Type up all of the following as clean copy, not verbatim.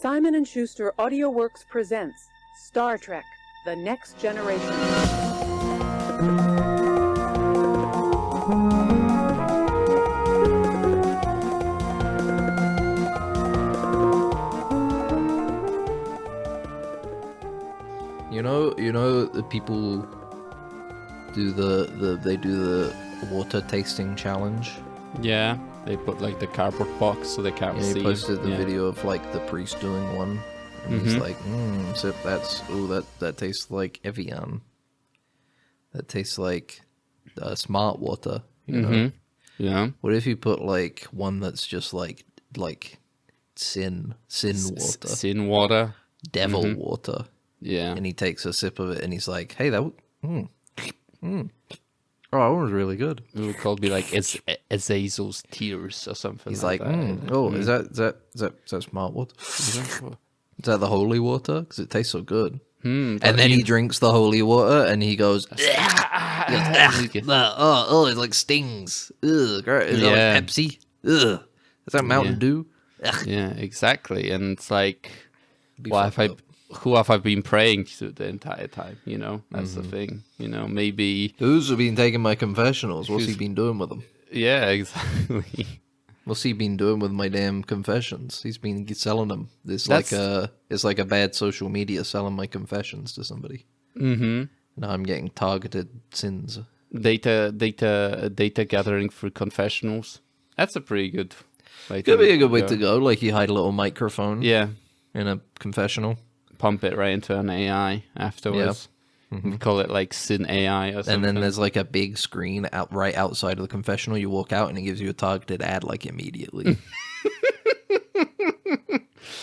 Simon & Schuster AudioWorks presents Star Trek: The Next Generation. You know the people do the water tasting challenge. Yeah, they put like the cardboard box so they can't see. He posted the video of like the priest doing one, and he's like, so that tastes like Evian. That tastes like smart water. You know? Yeah. What if you put like one that's just like sin water, Sin water, devil water? Yeah. And he takes a sip of it, and he's like, "Hey, that oh, that one was really good." It would call be like Azazel's tears or something. He's like like, that. Is that smart water? Is Is that the holy water? Because it tastes so good. and And then he drinks the holy water, and he goes, it like stings. Ugh, great. Is that like Pepsi? Ugh. Is that Mountain Dew? Yeah, exactly. And it's like, who have I been praying to the entire time? You know, that's the thing. You know, maybe Who's been taking my confessionals? What's he been doing with them? Yeah, exactly. What's he been doing with my damn confessions? He's been selling them. It's like a bad social media selling my confessions to somebody. Now I'm getting targeted sins. Data gathering through confessionals. That's a pretty good way. Could be a good way to go. Like you hide a little microphone. Yeah. In a confessional. Pump it right into an AI afterwards. Yeah. We call it like Sin AI or something. And then there's like a big screen right outside of the confessional. You walk out and it gives you a targeted ad like immediately.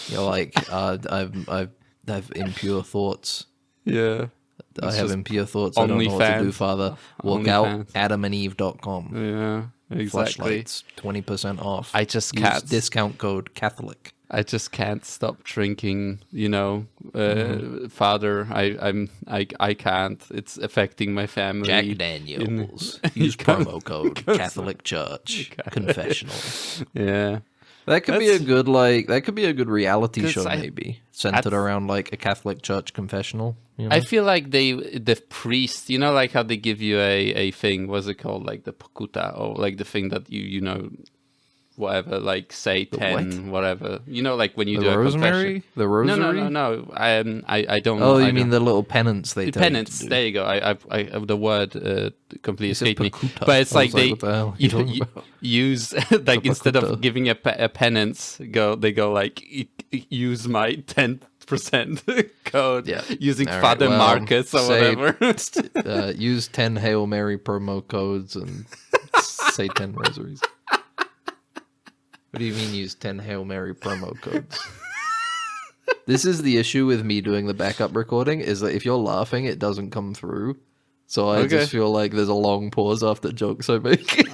You're like, I've impure thoughts. Yeah. I have impure thoughts. I don't know what to do, Father. Walk out, adamandeve.com. Yeah, exactly. Flashlights, 20% off. I just Use can't. discount code Catholic. I just can't stop drinking, you know, Father. I can't. It's affecting my family. Jack Daniels. Use promo code Catholic Church Confessional. Yeah. That could be a good reality show, maybe centered around like a Catholic church confessional. You know? I feel like the priest, you know, like how they give you a thing. What's it called? Like the pokuta, or like the thing that you know, whatever, like say 10, whatever. You know, like when you do a confession. The rosary. No. I don't. Oh, you mean the little penance they the tell penance? You to do. There you go. I the word completely escaped me. Pokuta. But it's like they what the hell you use like instead of giving a penance, they go like use my 10% code using Father Marcus or whatever. Use 10 Hail Mary promo codes and say 10 rosaries. What do you mean use 10 Hail Mary promo codes? This is the issue with me doing the backup recording, is that if you're laughing, it doesn't come through. So I just feel like there's a long pause after jokes I make.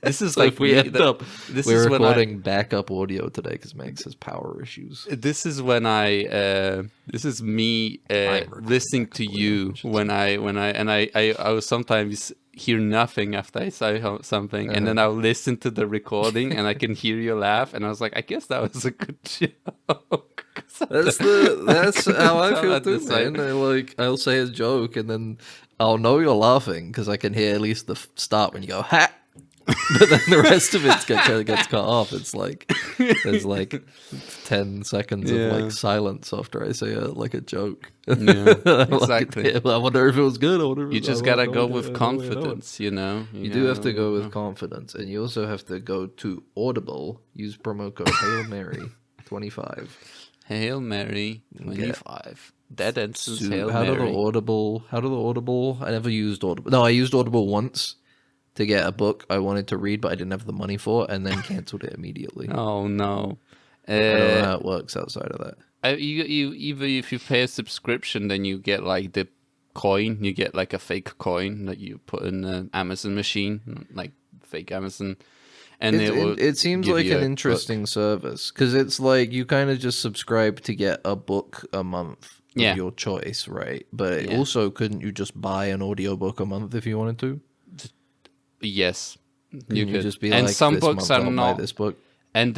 This is so like if we're recording backup audio today because Max has power issues. This is when this is me listening to you when I will sometimes hear nothing after I say something, and then I'll listen to the recording and I can hear you laugh, and I was like, I guess that was a good joke. That's how I feel too, man. I'll say a joke and then I'll know you're laughing because I can hear at least the start when you go ha. But then the rest of it gets cut off. It's like there's like 10 seconds of like silence after I say a joke. Yeah, exactly. I wonder if it was good. You just gotta go with confidence, you know. You do have to go with confidence, and you also have to go to Audible. Use promo code Hail Mary 25. Hail Mary 25. Dead Ensigns. Hail How Mary. do the Audible? I never used Audible. No, I used Audible once to get a book I wanted to read, but I didn't have the money for, and then canceled it immediately. Oh no! I don't know how it works outside of that. You even if you pay a subscription, then you get like the coin. You get like a fake coin that you put in an Amazon machine, like fake Amazon. And it seems like an interesting service because it's like you kind of just subscribe to get a book a month of your choice, right? But also, couldn't you just buy an audiobook a month if you wanted to? Yes, you could just be and like, some this books month are I'll not buy this book. And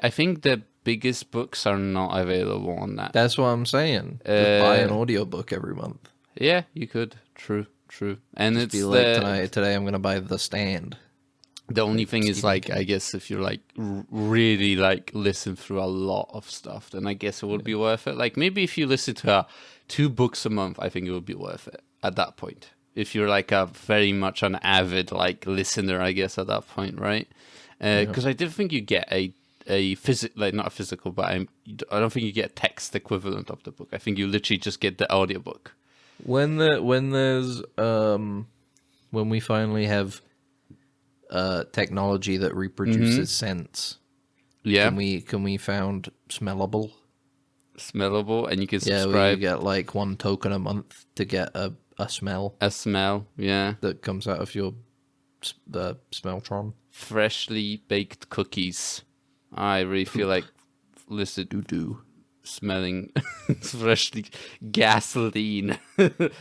I think the biggest books are not available on that. That's what I'm saying. Just buy an audiobook every month. Yeah, you could. True. And Just it's be like, today I'm going to buy The Stand. The only thing is, like, I guess if you're like really like listen through a lot of stuff, then I guess it would be worth it. Like maybe if you listen to 2 books a month, I think it would be worth it at that point. If you're like a very much an avid like listener, I guess at that point, right? Because I did think you get a not a physical, but I don't think you get a text equivalent of the book. I think you literally just get the audiobook. When we finally have technology that reproduces scents, can we found smellable, and you can subscribe. Yeah, you get like 1 token a month to get a smell. A smell, yeah, that comes out of your Smelltron. Freshly baked cookies. I really feel like smelling freshly gasoline,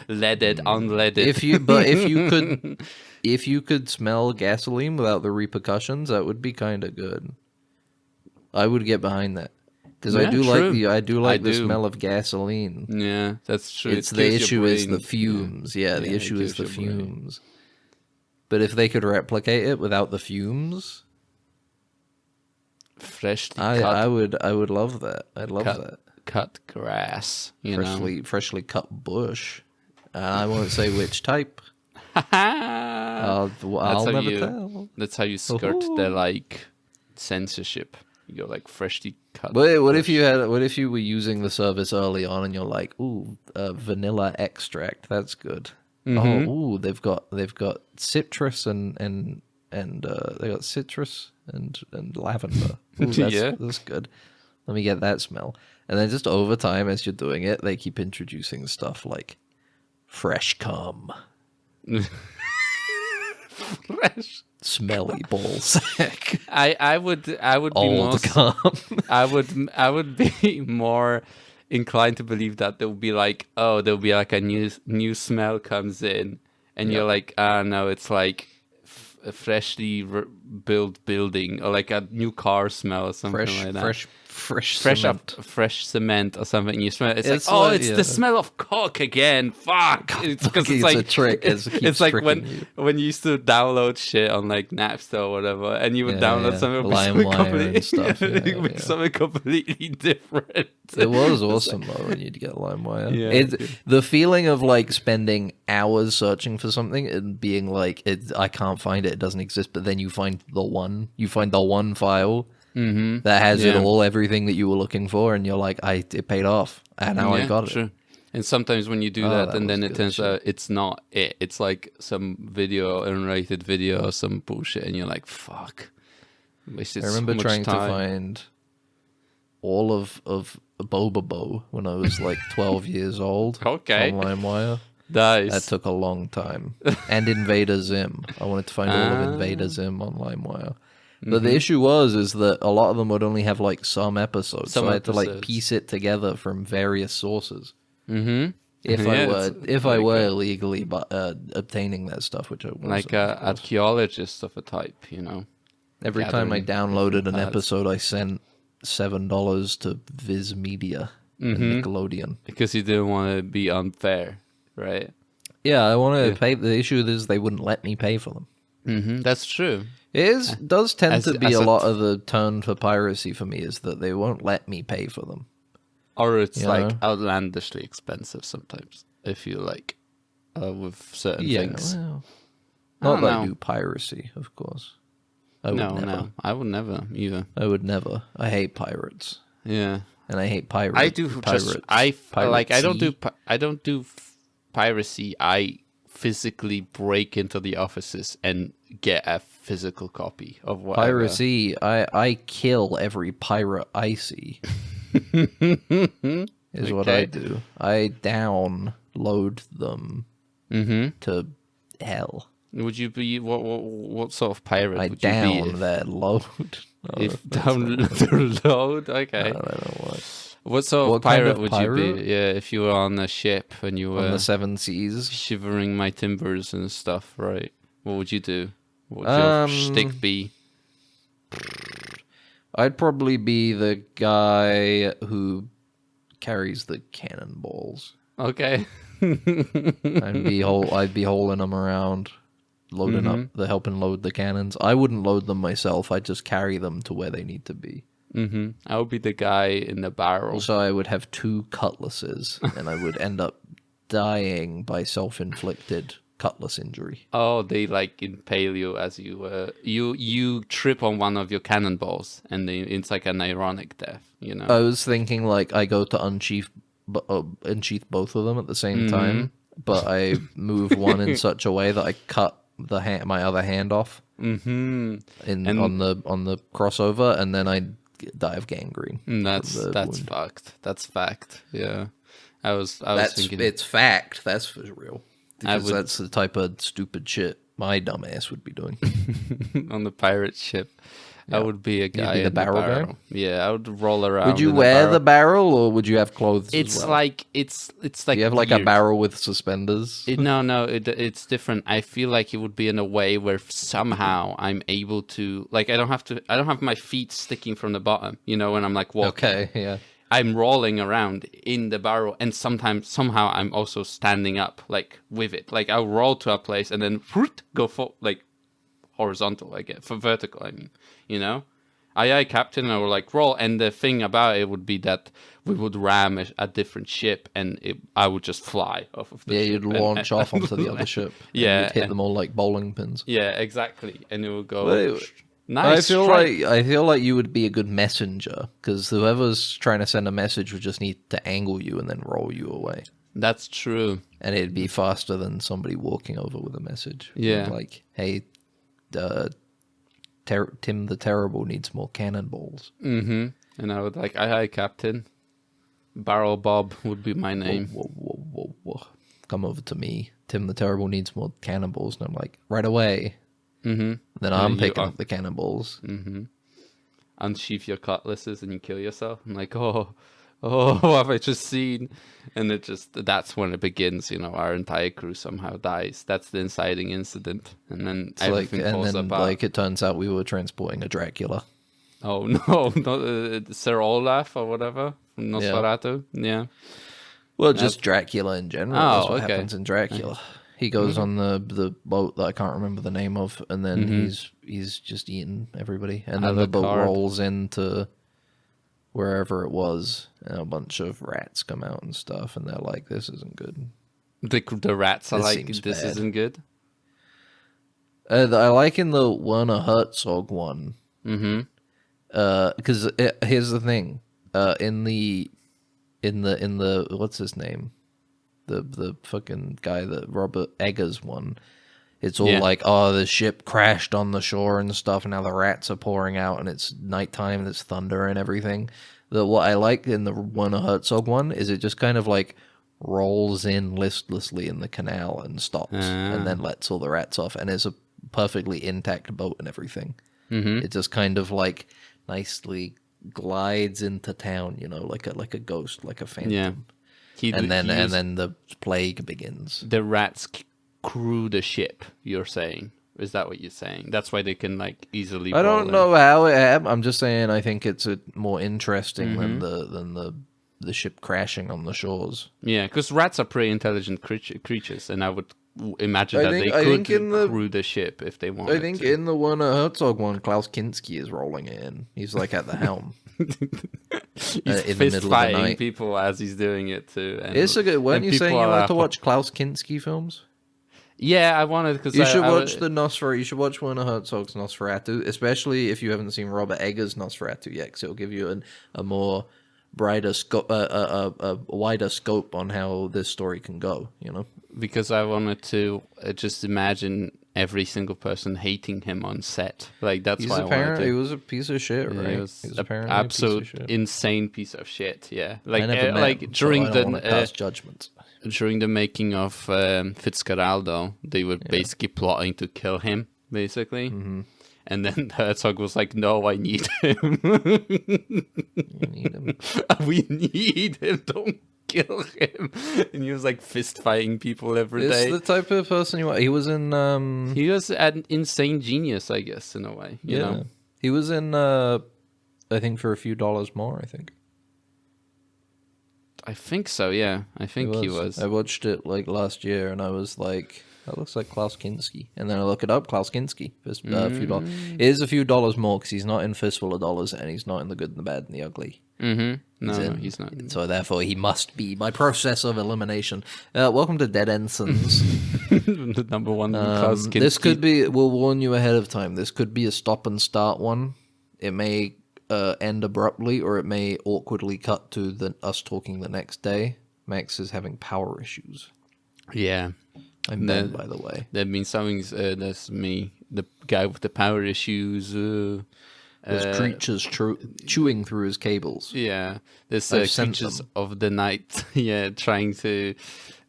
leaded, unleaded. If you could smell gasoline without the repercussions, that would be kind of good. I would get behind that because I do like the smell of gasoline. Yeah, that's true. It's the issue is the fumes. Yeah, the issue is the fumes. But if they could replicate it without the fumes, freshly I would love that. I'd love that. Cut grass, freshly cut bush. I won't say which type. I'll never tell. That's how you skirt the like censorship. You go like freshly cut. Wait, what if you were using the service early on and you're like, ooh, vanilla extract, that's good. Mm-hmm. Oh, ooh, they've got citrus and they got citrus and lavender. Ooh, that's good. Let me get that smell. And then just over time, as you're doing it, they keep introducing stuff like fresh cum, fresh, smelly ballsack. I would be old cum. I would be more inclined to believe that there'll be like a new smell comes in, and you're like, no, it's like a freshly built building, or like a new car smell or something like that. Fresh cement or something. You smell it's like the smell of cock again. Fuck. Because it's like a trick. It's like when you used to download shit on like Napster or whatever, and you would download something completely different. It was awesome though when you'd get LimeWire. Yeah, the feeling of like spending hours searching for something and being like, I can't find it. It doesn't exist. But then you find the one file. Mm-hmm. That has it all, everything that you were looking for, and you're like, it paid off, and now I got it. And sometimes when you do that, and then it turns out it's not it. It's like some unrated video or some bullshit, and you're like, fuck. I remember trying to find all of Bobobo when I was like 12 years old. Okay. On LimeWire. Nice. That took a long time. And Invader Zim. I wanted to find all of Invader Zim on LimeWire. But the issue is that a lot of them would only have like some episodes, so I had to like piece it together from various sources. Mm-hmm. If I were illegally obtaining that stuff, which I wasn't, like archaeologist of a type, Every time I downloaded an episode, I sent $7 to Viz Media and Nickelodeon because you didn't want to be unfair, right? Yeah, I want to pay. The issue is they wouldn't let me pay for them. Mm-hmm. That's true. It does tend to be a lot of the turn for piracy for me is that they won't let me pay for them. Or it's like outlandishly expensive sometimes, if you like, with certain things. Well, not that I do piracy, of course. I would never. No, I would never either. I would never. I hate pirates. Yeah. And I hate pirates. I do I don't do piracy. I physically break into the offices and get a physical copy of whatever. Piracy, I kill every pirate I see. Is what I do. I download them to hell. Would you be what sort of pirate would you be? I down that load. Download? Okay. I don't know what. What sort of pirate would you be? Yeah, if you were on a ship and you were on the seven seas, shivering my timbers and stuff, right? What would you do? What would your shtick be? I'd probably be the guy who carries the cannonballs. Okay. I'd be hauling them around, loading up, helping load the cannons. I wouldn't load them myself. I'd just carry them to where they need to be. I would be the guy in the barrel. Also, I would have 2 cutlasses, and I would end up dying by self-inflicted cutlass injury. Oh, they like impale you as you trip on one of your cannonballs, and it's like an ironic death. You know. I was thinking like I go to unsheath both of them at the same time, but I move one in such a way that I cut my other hand off on the crossover, and then I die of gangrene. That's fucked. That's fact. Yeah, I was thinking it's fact. That's for real. Because that's the type of stupid shit my dumb ass would be doing on the pirate ship. Yeah. I would be a guy in the barrel guy. Yeah, I would roll around. Would you wear the barrel, or would you have clothes? It's as well? like it's like you have like weird. A barrel with suspenders. No, it's different. I feel like it would be in a way where somehow I'm able to like I don't have my feet sticking from the bottom. You know, when I'm like walking. Okay, yeah. I'm rolling around in the barrel, and somehow I'm also standing up like with it. Like I'll roll to a place and then go for like horizontal, I guess, for vertical. I mean, you know, aye, Captain, and I would like roll. And the thing about it would be that we would ram a different ship, and I would just fly off of the ship. Yeah, you'd launch off onto the other ship. Yeah, you'd hit them all like bowling pins. Yeah, exactly, and it would go. Nice. I feel like you would be a good messenger, because whoever's trying to send a message would just need to angle you and then roll you away. That's true, and it'd be faster than somebody walking over with a message. Yeah, like, hey, Tim the Terrible needs more cannonballs. And I would like, aye, Captain. Barrel Bob would be my name. Whoa. Come over to me. Tim the Terrible needs more cannonballs, and I'm like, right away. Then I'm picking up the cannonballs. Unsheath your cutlasses and you kill yourself. I'm like, oh, what have I just seen? And that's when it begins. You know, our entire crew somehow dies. That's the inciting incident, and then everything falls apart. Like it turns out, we were transporting a Dracula. Oh no, not Sir Olaf or whatever from Nosferatu. Yeah. Well, just Dracula in general. That's what happens in Dracula. He goes on the boat that I can't remember the name of, and then he's just eating everybody, and then the boat rolls into wherever it was, and a bunch of rats come out and stuff, and they're like, "This isn't good." The rats are like, "This isn't good." I like in the Werner Herzog one, because here's the thing, in the what's his name. The fucking guy, that Robert Eggers one, it's all like, oh, the ship crashed on the shore and stuff, and now the rats are pouring out, and it's nighttime, and it's thunder and everything. What I like in the Werner Herzog one is it just kind of like rolls in listlessly in the canal and stops, and then lets all the rats off, and it's a perfectly intact boat and everything. It just kind of like nicely glides into town, you know, like a ghost, like a phantom. Yeah. And then the plague begins. The rats crew the ship, you're saying. Is that what you're saying? That's why they can like easily I don't know how it happened. I'm just saying I think it's more interesting than the ship crashing on the shores. Yeah, because rats are pretty intelligent creatures, and I would imagine they could crew the ship if they wanted to. I think in the Werner Herzog one, Klaus Kinski is rolling it in. He's like at the helm. He's fist fighting people as he's doing it too. And, it's a good. Weren't you saying you like to watch Klaus Kinski films? Yeah, I wanted because you should watch the Nosferatu. You should watch Werner Herzog's Nosferatu, especially if you haven't seen Robert Eggers' Nosferatu yet, because it'll give you a more brighter scope, a wider scope on how this story can go. You know, because I wanted to just imagine every single person hating him on set. Like that's why I wanted to. He was a piece of shit, right? He was apparently absolute insane piece of shit. Yeah, like during the judgment. During the making of Fitzcarraldo, they were basically plotting to kill him, basically. And then Herzog was like, "No, I need him. You need him. We need him. Don't kill him." And he was like fist fighting people every day. It's the type of person you want. He was in. He was an insane genius, I guess, in a way. You know, he was in I think for a few dollars more. I think. I think so. Yeah, I think he was. I watched it like last year, and I was like, "That looks like Klaus Kinski." And then I look it up, Klaus Kinski. For a few dollars. It is a few dollars more because he's not in Fistful of Dollars, and he's not in The Good, and the Bad, and the Ugly. No, he's not. So therefore, he must be by process of elimination. Welcome to Dead Ensigns. The number one. Klaus Kinski. This could be. We'll warn you ahead of time. This could be a stop and start one. It may end abruptly, or it may awkwardly cut to us talking the next day. Max is having power issues. Yeah. I'm Ben, by the way. That means something's. That's me, the guy with the power issues. There's creatures chewing through his cables. Yeah, there's creatures of the night. Yeah, trying to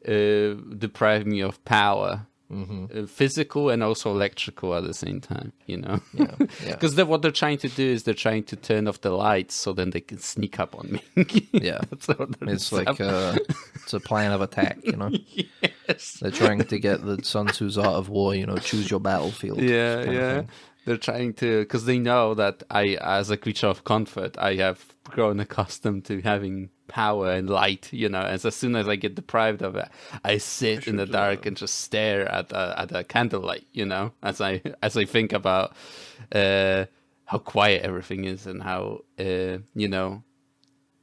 deprive me of power. Physical and also electrical at the same time, you know? Yeah. Because what they're trying to do is they're trying to turn off the lights so then they can sneak up on me. Yeah. It's like it's a plan of attack, you know? Yes. They're trying to get the Sun Tzu's Art of War, you know, choose your battlefield. Yeah. They're trying to, because they know that I, as a creature of comfort, I have grown accustomed to having power and light, you know. And as soon as I get deprived of it, I sit in the dark and just stare at a candlelight, you know, as I think about how quiet everything is and how you know,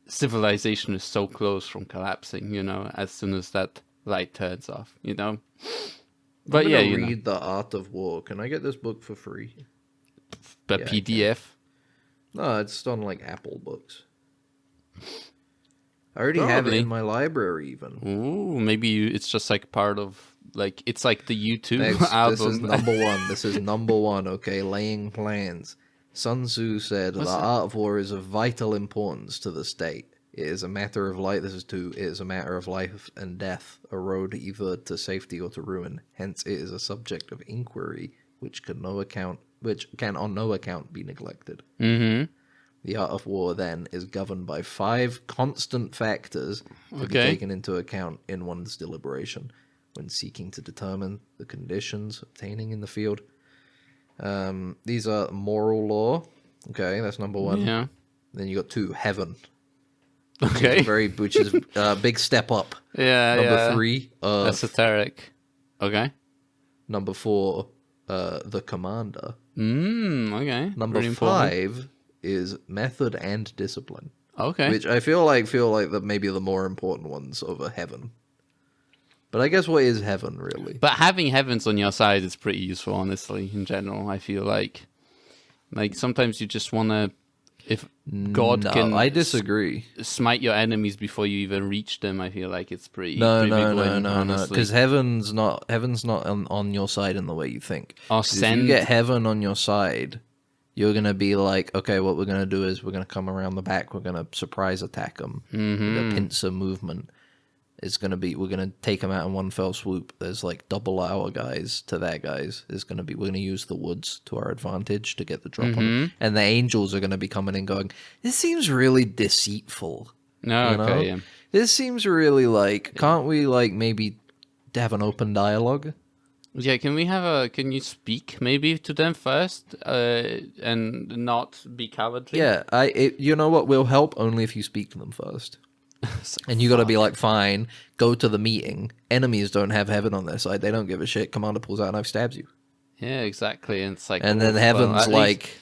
civilization is so close from collapsing, you know, as soon as that light turns off, you know. But yeah, you read The Art of War. Can I get this book for free? But PDF? No, it's on like Apple Books. I already have it in my library, even. Ooh, maybe it's just like part of like it's like the YouTube album. This is number one. This is number one. Okay, laying plans. Sun Tzu said, "The art of war is of vital importance to the state. It is a matter of life. This is two. It is a matter of life and death, a road either to safety or to ruin. Hence, it is a subject of inquiry which can on no account be neglected." The art of war, then, is governed by 5 constant factors to be taken into account in one's deliberation when seeking to determine the conditions obtaining in the field. These are moral law. Okay, that's number 1. Yeah. Then you got 2, heaven. Okay. Which is a big step up. Yeah, Number 3, esoteric. Okay. Number 4, the commander. Okay. Number 5 is method and discipline. Okay. Which I feel like that maybe the more important ones over heaven. But I guess what is heaven, really? But having heavens on your side is pretty useful, honestly, in general, I feel like. Like, sometimes you just want to... If God can... I disagree. Smite your enemies before you even reach them, I feel like it's pretty... No. honestly. Because heaven's not on your side in the way you think. If you get heaven on your side... You're going to be like, okay, what we're going to do is we're going to come around the back. We're going to surprise attack them. The pincer movement is going to be, we're going to take them out in one fell swoop. There's like double our guys to their guys. We're going to use the woods to our advantage to get the drop on them. And the angels are going to be coming in going, this seems really deceitful. Yeah. This seems really like, can't we like maybe have an open dialogue? Yeah, can you speak maybe to them first and not be cowardly? Yeah, you know what will help only if you speak to them first. And you got to be like, fine, go to the meeting. Enemies don't have heaven on their side. They don't give a shit. Commander pulls out a knife, stabs you. Yeah, exactly. And it's like, and then heaven's like,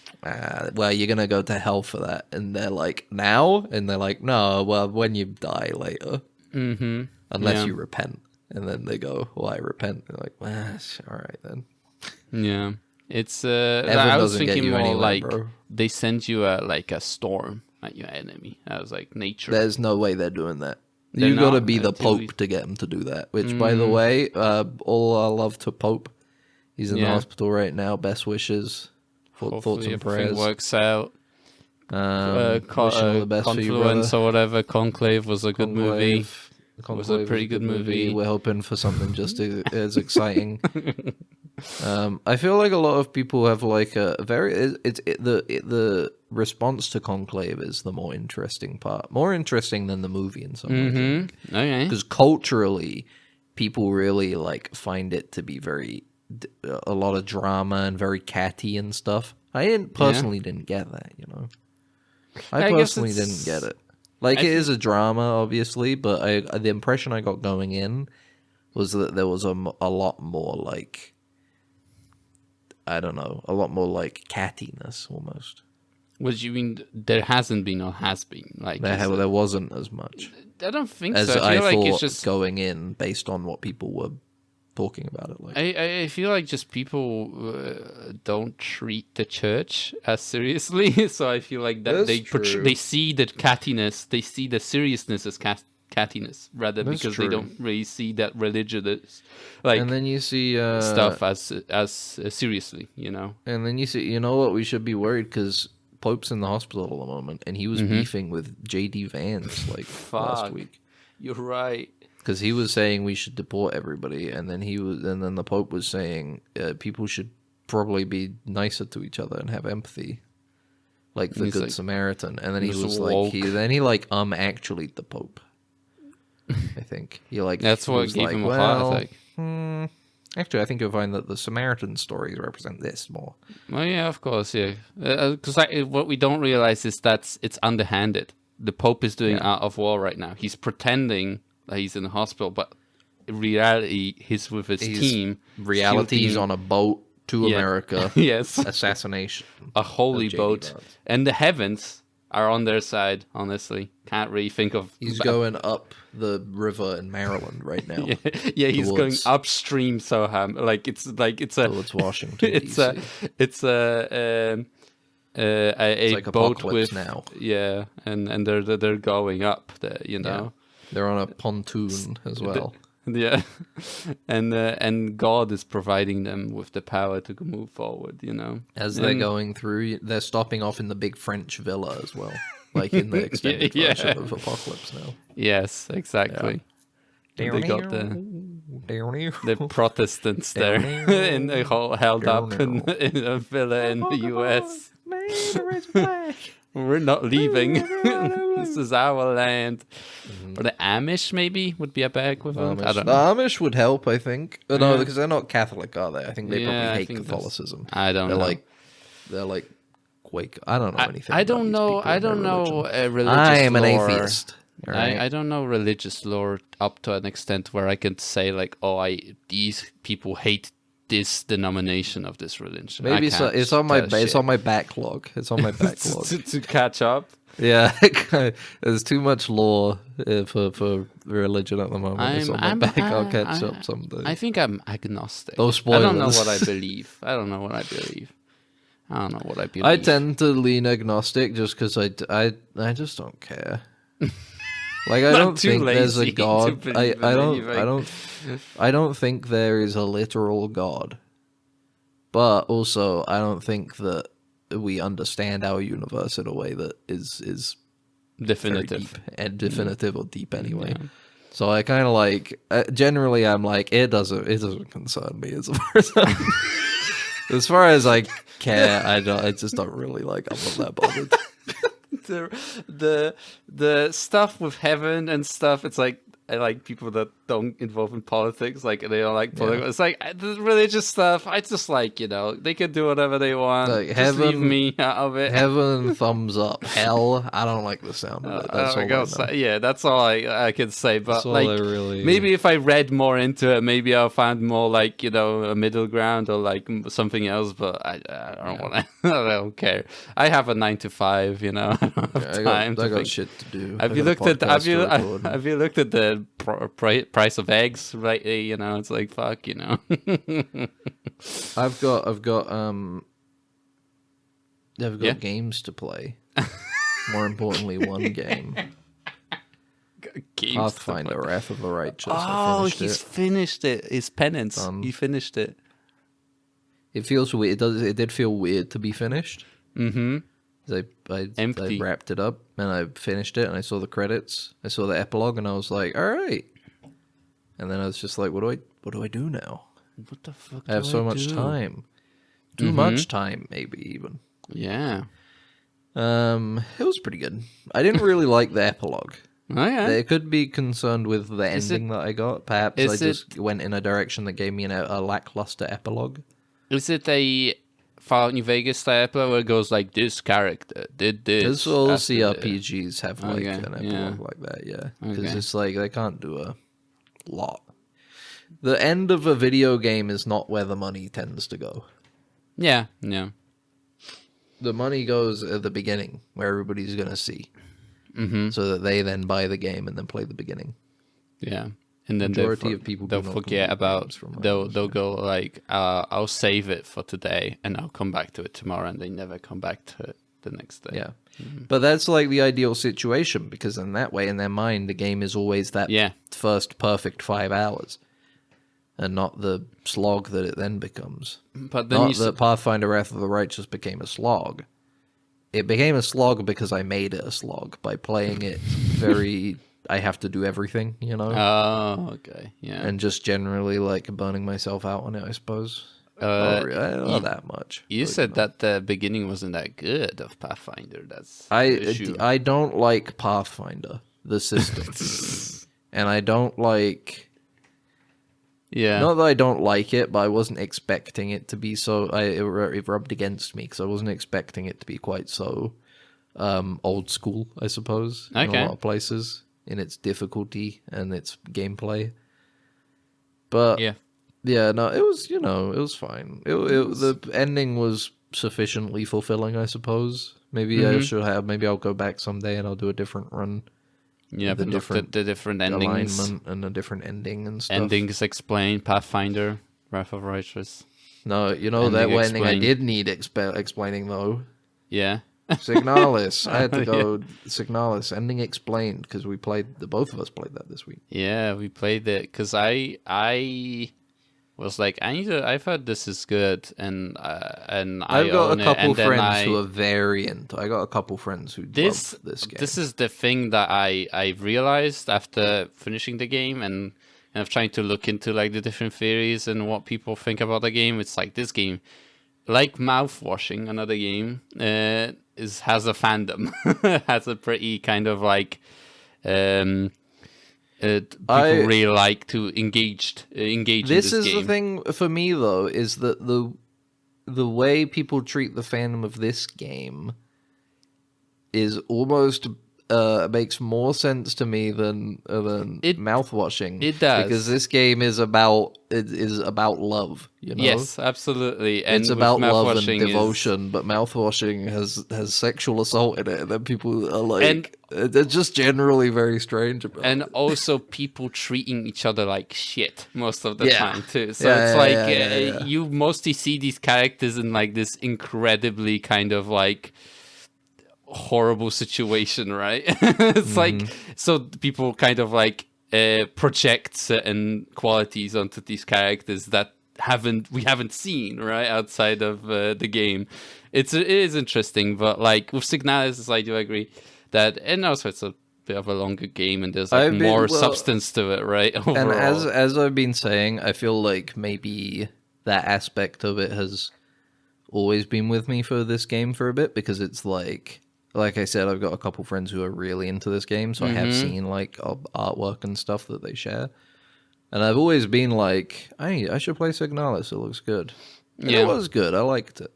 well, you're going to go to hell for that. And they're like, now? And they're like, no, well, when you die later. Unless you repent. And then they go, well, I repent. They're like, well, all right then. Yeah. It's, I was thinking more like, bro. They send you a storm at your enemy. I was like, nature. There's no way they're doing that. You got to be the Pope to get them to do that. Which, by the way, all our love to Pope. He's in the hospital right now. Best wishes. Thoughts and prayers. Works out. Wishing all the best for you, Confluence or whatever. Conclave was a good movie. Was a pretty good movie. We're hoping for something just as exciting. I feel like a lot of people have like a very the response to Conclave is the more interesting part, more interesting than the movie in some ways. Okay, because culturally, people really like find it to be very a lot of drama and very catty and stuff. I didn't get that, you know. I guess personally it's- didn't get it. Like, I it is a drama, obviously, but the impression I got going in was that there was a lot more, like, I don't know, a lot more, like, cattiness, almost. What do you mean? There hasn't been or has been? Like, There wasn't as much I don't think as so. I feel I like thought it's just. going in, based on what people were talking about it like. I feel like just people don't treat the church as seriously, so I feel like that That's true. they see the cattiness, they see the seriousness as cattiness rather That's because true. they don't really see that religious like And then you see stuff as seriously, you know. And then you see, you know what? We should be worried because Pope's in the hospital at the moment, and he was beefing with J.D. Vance like last Fuck. week. You're right. Because he was saying we should deport everybody, and then the Pope was saying people should probably be nicer to each other and have empathy, like the He's Good like, Samaritan. And then he "He's was woke." like, actually the Pope. I think he like That's what was gave like, him a well, heart attack. Actually, I think you'll find that the Samaritan stories represent this more. Well, yeah, of course, yeah. Because what we don't realize is that it's underhanded. The Pope is doing Art of War right now. He's pretending that he's in the hospital, but in reality, he's with his team. Reality, he's on a boat to Yeah. America. Yes, Assassination. a holy of J.D. boat, Vance. and the heavens are on their side. Honestly, can't really think of. He's going up the river in Maryland right now. Yeah, he's going towards- upstream somehow. Like it's a. Towards Washington, It's D.C. a like boat Apocalypse with Now. Yeah, and they're going up there, you know. They're on a pontoon as well. Yeah, and God is providing them with the power to move forward, you know. As they're going through, they're stopping off in the big French villa as well, like in the extended Yeah. version of Apocalypse Now. Yes, exactly. And they got the Protestants there and they held up in a villa in the US. We're not leaving. This is our land. Or the Amish maybe would be a better equivalent. I don't The know. Amish would help, I think. No, Yeah. because they're not Catholic, are they? I think they Yeah, I probably hate think that's- Catholicism. I don't know. They're like Quaker. I don't know anything. I about don't these know. people I and their don't know religion. religious I am an lore. atheist. all right? I don't know religious lore up to an extent where I can say like, oh, these people hate this denomination of this religion. Maybe I so, can't it's on my tell it's shit. on my backlog. It's on my backlog. to catch up. Yeah, there's too much lore for religion at the moment. It's on my back. I'll catch up someday. I think I'm agnostic. Those I don't know spoilers. what I believe. I don't know what I believe. I don't know what I believe. I tend to lean agnostic just because I just don't care. Like I Not don't too think there's a lazy to god. believe in I don't think there is a literal god. But also, I don't think that we understand our universe in a way that is very definitive. deep and definitive or deep anyway. Yeah. So I kind of like generally I'm like it doesn't concern me as far as I care. I just don't really like. I'm not that bothered. The stuff with heaven and stuff. It's like I like people that don't involve in politics. Like they don't like politics. Yeah. It's like the religious stuff. I just like they can do whatever they want. Like, just leave heaven- me out of it. Heaven, thumbs up. Hell, I don't like the sound of it. That's all I know. Yeah, that's all I can say. But That's all like, I really. maybe if I read more into it, maybe I'll find more like a middle ground or like something else. But I don't want to. I don't care. I have a 9 to 5. I don't have time to I got think. shit to do. Have I you got a looked at podcast to record. have you looked at the price of eggs lately? It's like fuck. I've got Yeah. games to play. More importantly, one game. Games Pathfinder, stuff like- Wrath of the Righteous. Oh, I he's finished it. finished it. His penance. He finished it. It feels weird. It did feel weird to be finished. Mm-hmm. I Empty. wrapped it up and I finished it and I saw the credits. I saw the epilogue and I was like, all right. And then I was just like, what do I do now? What the fuck? I have do so much do? time. Too much time, maybe even. Yeah. It was pretty good. I didn't really like the epilogue. Oh yeah. They could be concerned with the Is ending that I got. Perhaps I is just went in a direction that gave me a lackluster epilogue. Is it a Fallout New Vegas type epilogue where it goes like, this character did this. Because all after CRPGs have like Okay, an epilogue like that, yeah. Because Okay. it's like they can't do a lot. The end of a video game is not where the money tends to go. Yeah. The money goes at the beginning, where everybody's going to see. Mm-hmm. So that they then buy the game and then play the beginning. Yeah. And then Majority of people they'll do not forget complete about games from they'll go like I'll save it for today and I'll come back to it tomorrow, and they never come back to it the next day. Yeah. But that's like the ideal situation, because in that way, in their mind, the game is always that first perfect 5 hours. And not the slog that it then becomes. But then not that Pathfinder Wrath of the Righteous became a slog. It became a slog because I made it a slog by playing it very... I have to do everything, you know? Oh, okay, yeah. And just generally, like, burning myself out on it, I suppose. Not that much. You said that the beginning wasn't that good of Pathfinder. That's the issue. I don't like Pathfinder, the system. And I don't like... Yeah. Not that I don't like it, but I wasn't expecting it to be so... It rubbed against me, because I wasn't expecting it to be quite so old school, I suppose, in a lot of places, in its difficulty and its gameplay. But, yeah, no, it was, it was fine. The ending was sufficiently fulfilling, I suppose. Maybe I should have... Maybe I'll go back someday and I'll do a different run. Yeah, but look at the different endings. Alignment and a different ending and stuff. Endings explained, Pathfinder, Wrath of Righteous. No, that ending I did need explaining, though. Yeah. Signalis. I had to go Signalis. Ending explained, because both of us played that this week. Yeah, we played it, because I was like, I've heard this is good, and I've got a couple friends who are very into. I got a couple friends who love this game. This is the thing that I realized after finishing the game and kind of trying to look into like the different theories and what people think about the game. It's like this game, like Mouthwashing, another game, has a fandom, has a pretty kind of like. People really like to engage in this game. This is the thing for me, though, is that the way people treat the fandom of this game is almost makes more sense to me than Mouthwashing. It does, because this game is about love. Yes, absolutely. And it's about love and devotion. But Mouthwashing has sexual assault in it, and then people are like, they're just generally very strange about it. And also people treating each other like shit most of the time too. So it's you mostly see these characters in like this incredibly kind of like horrible situation, right? It's like, so people kind of like project certain qualities onto these characters that we haven't seen, right, outside of the game. It is interesting, but like with Signalis, I do agree that, and also it's a bit of a longer game and there's like more substance to it, right? Overall. And as I've been saying, I feel like maybe that aspect of it has always been with me for this game for a bit, because it's like I said, I've got a couple friends who are really into this game, so I have seen like artwork and stuff that they share, and I've always been like, I should play Signalis. It looks good. And it was good. I liked it.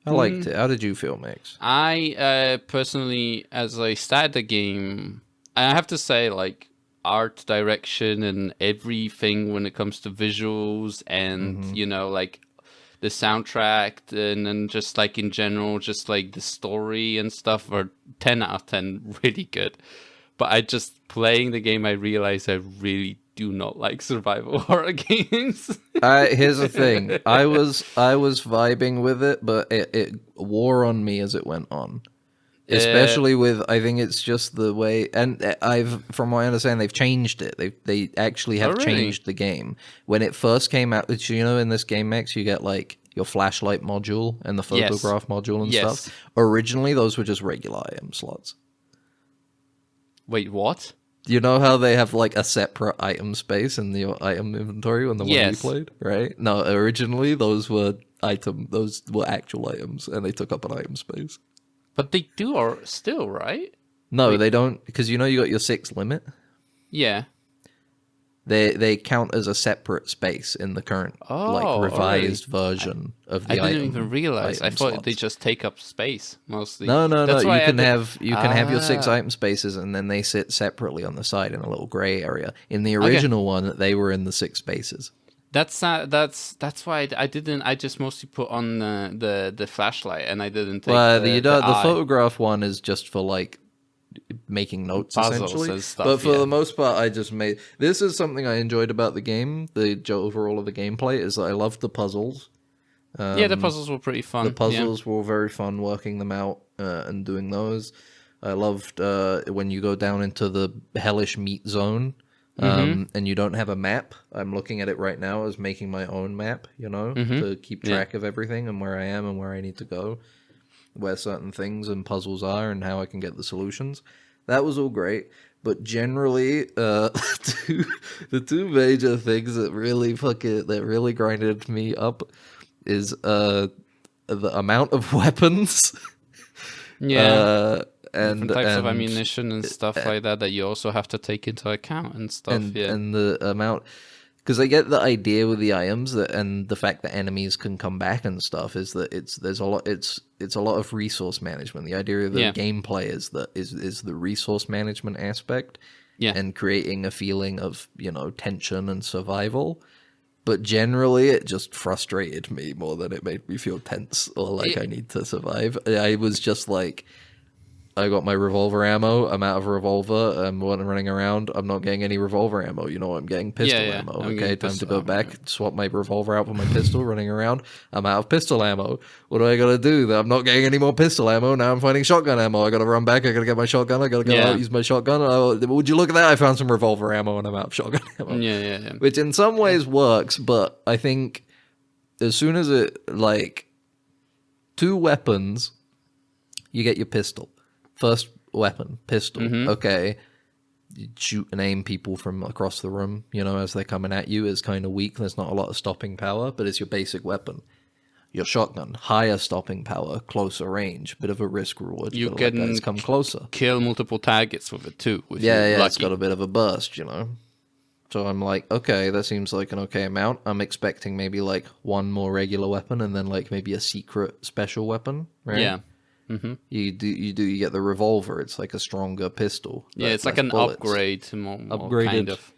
How did you feel, Max? I personally, as I started the game, I have to say, like, art direction and everything when it comes to visuals and like the soundtrack and just like in general, just like the story and stuff are 10 out of 10, really good. But I just playing the game, I realized I really do not like survival horror games. Here's the thing: I was vibing with it, but it wore on me as it went on. Especially with, I think it's just the way, and from what I understand, they've changed it. They actually have changed the game. When it first came out, in this game, Max, you get like your flashlight module and the photograph module and stuff. Originally, those were just regular item slots. Wait, what? You know how they have like a separate item space in the item inventory when the one you played, right? No, originally those were actual items, and they took up an item space. But they do are still, right? No, they don't, because you got your 6 limit. Yeah. They count as a separate space in the current revised version of the I didn't item. even realize. I item thought they slots. just take up space mostly. No. That's why You I can had have your 6 item spaces, and then they sit separately on the side in a little gray area. In the original one, they were in the 6 spaces. That's why I didn't. I just mostly put on the flashlight, and I didn't take The eye. photograph one is just for like making notes Puzzles essentially, and stuff, but for yeah. the most part I just made this is something I enjoyed about the game. The overall of the gameplay is that I loved the puzzles. The puzzles were pretty fun. The puzzles were very fun working them out and doing those. I loved when you go down into the hellish meat zone and you don't have a map. I'm looking at it right now as making my own map, to keep track of everything and where I am and where I need to go, where certain things and puzzles are and how I can get the solutions. That was all great, but generally, the two major things that really grinded me up is the amount of weapons, and different types of ammunition and stuff like that you also have to take into account and stuff. And the amount. Because I get the idea with the items and the fact that enemies can come back and stuff is that it's a lot of resource management. The idea of the gameplay is the resource management aspect, and creating a feeling of tension and survival. But generally, it just frustrated me more than it made me feel tense or like I need to survive. I was just like, I got my revolver ammo. I'm out of revolver. I'm running around. I'm not getting any revolver ammo. I'm getting pistol ammo. Okay, time to go back, swap my revolver out for my pistol. Running around. I'm out of pistol ammo. What do I gotta do? I'm not getting any more pistol ammo. Now I'm finding shotgun ammo. I gotta run back. I gotta get my shotgun. I gotta go out, use my shotgun. Would you look at that? I found some revolver ammo and I'm out of shotgun ammo. Yeah. Which in some ways works, but I think as soon as it, like, 2 weapons, you get your pistol. First weapon, pistol. Okay. You shoot and aim people from across the room, as they're coming at you is kind of weak. There's not a lot of stopping power, but it's your basic weapon. Your shotgun, higher stopping power, closer range, bit of a risk reward. You can guys come closer. Kill multiple targets with it too. It's got a bit of a burst, So I'm like, okay, that seems like an okay amount. I'm expecting maybe like 1 more regular weapon and then like maybe a secret special weapon, right? Yeah. You get the revolver. It's like a stronger pistol. It's like an bullets. upgrade, more Upgraded. kind of.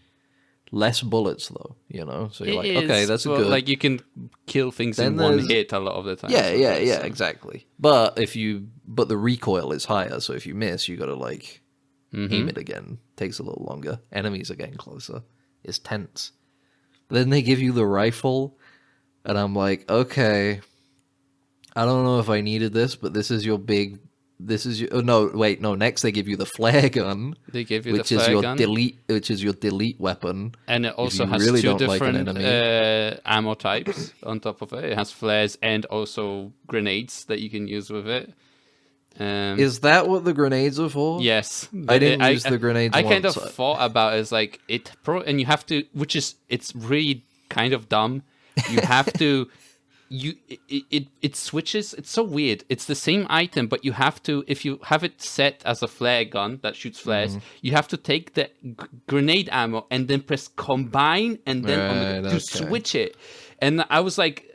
Less bullets though, So you're It like, okay, is, that's but good. like you can kill things Then in one there's- hit a lot of the time. Yeah, exactly. But the recoil is higher, so if you miss, you gotta like aim it again. Takes a little longer. Enemies are getting closer. It's tense. Then they give you the rifle, and I'm like, okay. I don't know if I needed this, but this is your. Next they give you the flare gun. They give you which the is flare your gun. which is your delete weapon. And it also you has really 2 don't like an different ammo types on top of it. It has flares and also grenades that you can use with it. Is that what the grenades are for? Yes, I didn't use the grenades. I kind of once. thought about it as like and you have to, it's really kind of dumb. You have to. It switches. It's so weird. It's the same item, but you have to, if you have it set as a flare gun that shoots flares, you have to take the grenade ammo and then press combine and then to switch it. And I was like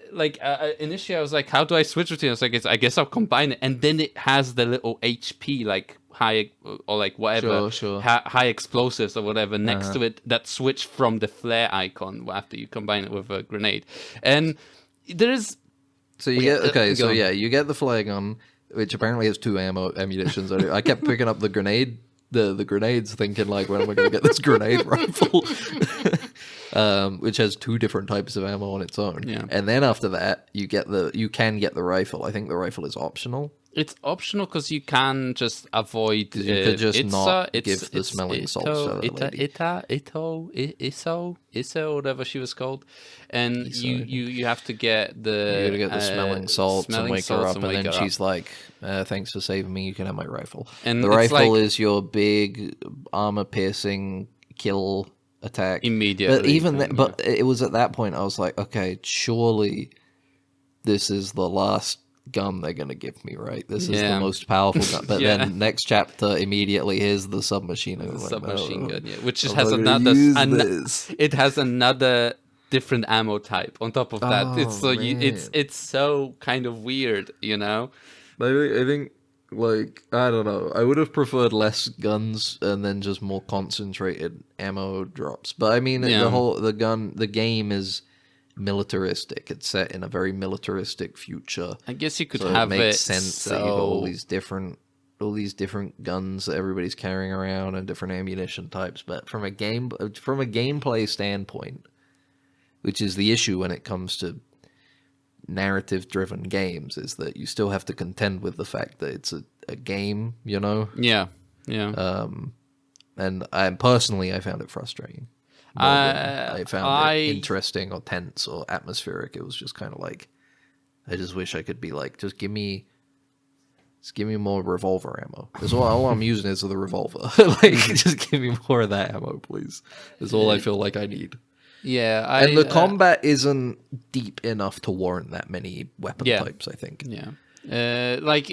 initially I was like, how do I switch between? I was like, I guess I'll combine it, and then it has the little HP like high or like whatever, sure. High explosives or whatever next to it that switch from the flare icon after you combine it with a grenade. And there's you get the flare gun, which apparently has 2 ammunitions. I kept picking up the grenades, thinking like, when am I going to get this grenade rifle? Which has 2 different types of ammo on its own. Yeah. And then after that, you can get the rifle. I think the rifle is optional. It's optional because you can just avoid. You could just not give the smelling salts to that lady. Iso, whatever she was called, and you have to get the. You gotta get the smelling salts and wake her up, and then she's up. like, "Thanks for saving me. You can have my rifle." And the rifle is your big armor-piercing kill attack immediately. But it was at that point I was like, okay, surely this is the last gun they're gonna give me, right? This is the Yeah. most powerful gun. But Yeah. then next chapter immediately here's the submachine gun. The Like, submachine no, gun, yeah, which I'm has not gonna another. use this. It has another different ammo type on top of that. It's Oh, it's so kind of weird, you know. I think, like, I don't know. I would have preferred less guns and then just more concentrated ammo drops. But I mean, Yeah. the game is militaristic. It's set in a very militaristic future. I guess you could So have it makes it sense that you've got all these different guns that everybody's carrying around and different ammunition types. But from a gameplay standpoint, which is the issue when it comes to narrative-driven games, is that you still have to contend with the fact that it's a game, you know? Yeah. And I found it frustrating. More than I found it interesting or tense or atmospheric. It was just kind of like, I just wish I could be like, just give me more revolver ammo. That's all I'm using is the revolver. Like, just give me more of that ammo, please. That's all I feel like I need. Yeah, And the combat isn't deep enough to warrant that many weapon types, I think. Yeah. Like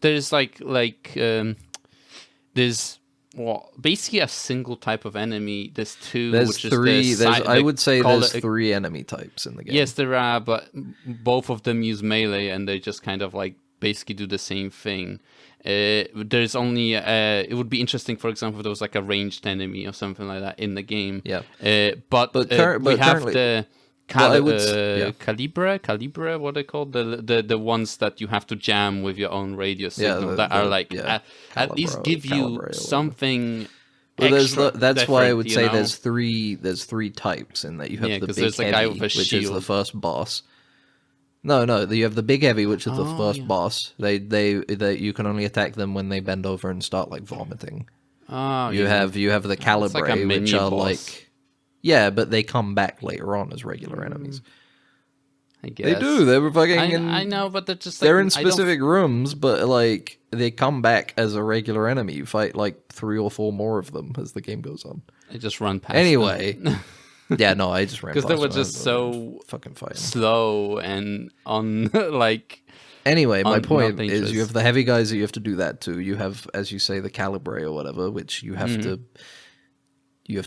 there's there's basically a single type of enemy. There's two. There's which three. Is the I would say there's it, 3 enemy types in the game. Yes, there are, but both of them use melee, and they just kind of like basically do the same thing. There's only it would be interesting, for example, if there was like a ranged enemy or something like that in the game. Yeah. But we have the Calibra, what they call the ones that you have to jam with your own radio signal that are like at least give you something. Well, that's why I would say know? there's three types in that you have the big there's a heavy, guy with a which is shield. the first boss. No, you have the big heavy, which is the first boss. They you can only attack them when they bend over and start like vomiting. Oh, you have the Calibre, like which are boss. like, yeah, but they come back later on as regular enemies. I guess They do. They were fucking. I know, but they're just like, they're in specific rooms, but like they come back as a regular enemy. You fight like 3 or 4 more of them as the game goes on. I just run past. Anyway. Yeah, no, I just ran because they were them. just so fucking fighting. slow and on like. Anyway, my point is you have the heavy guys that you have to do that to. You have, as you say, the Calibre or whatever, which you have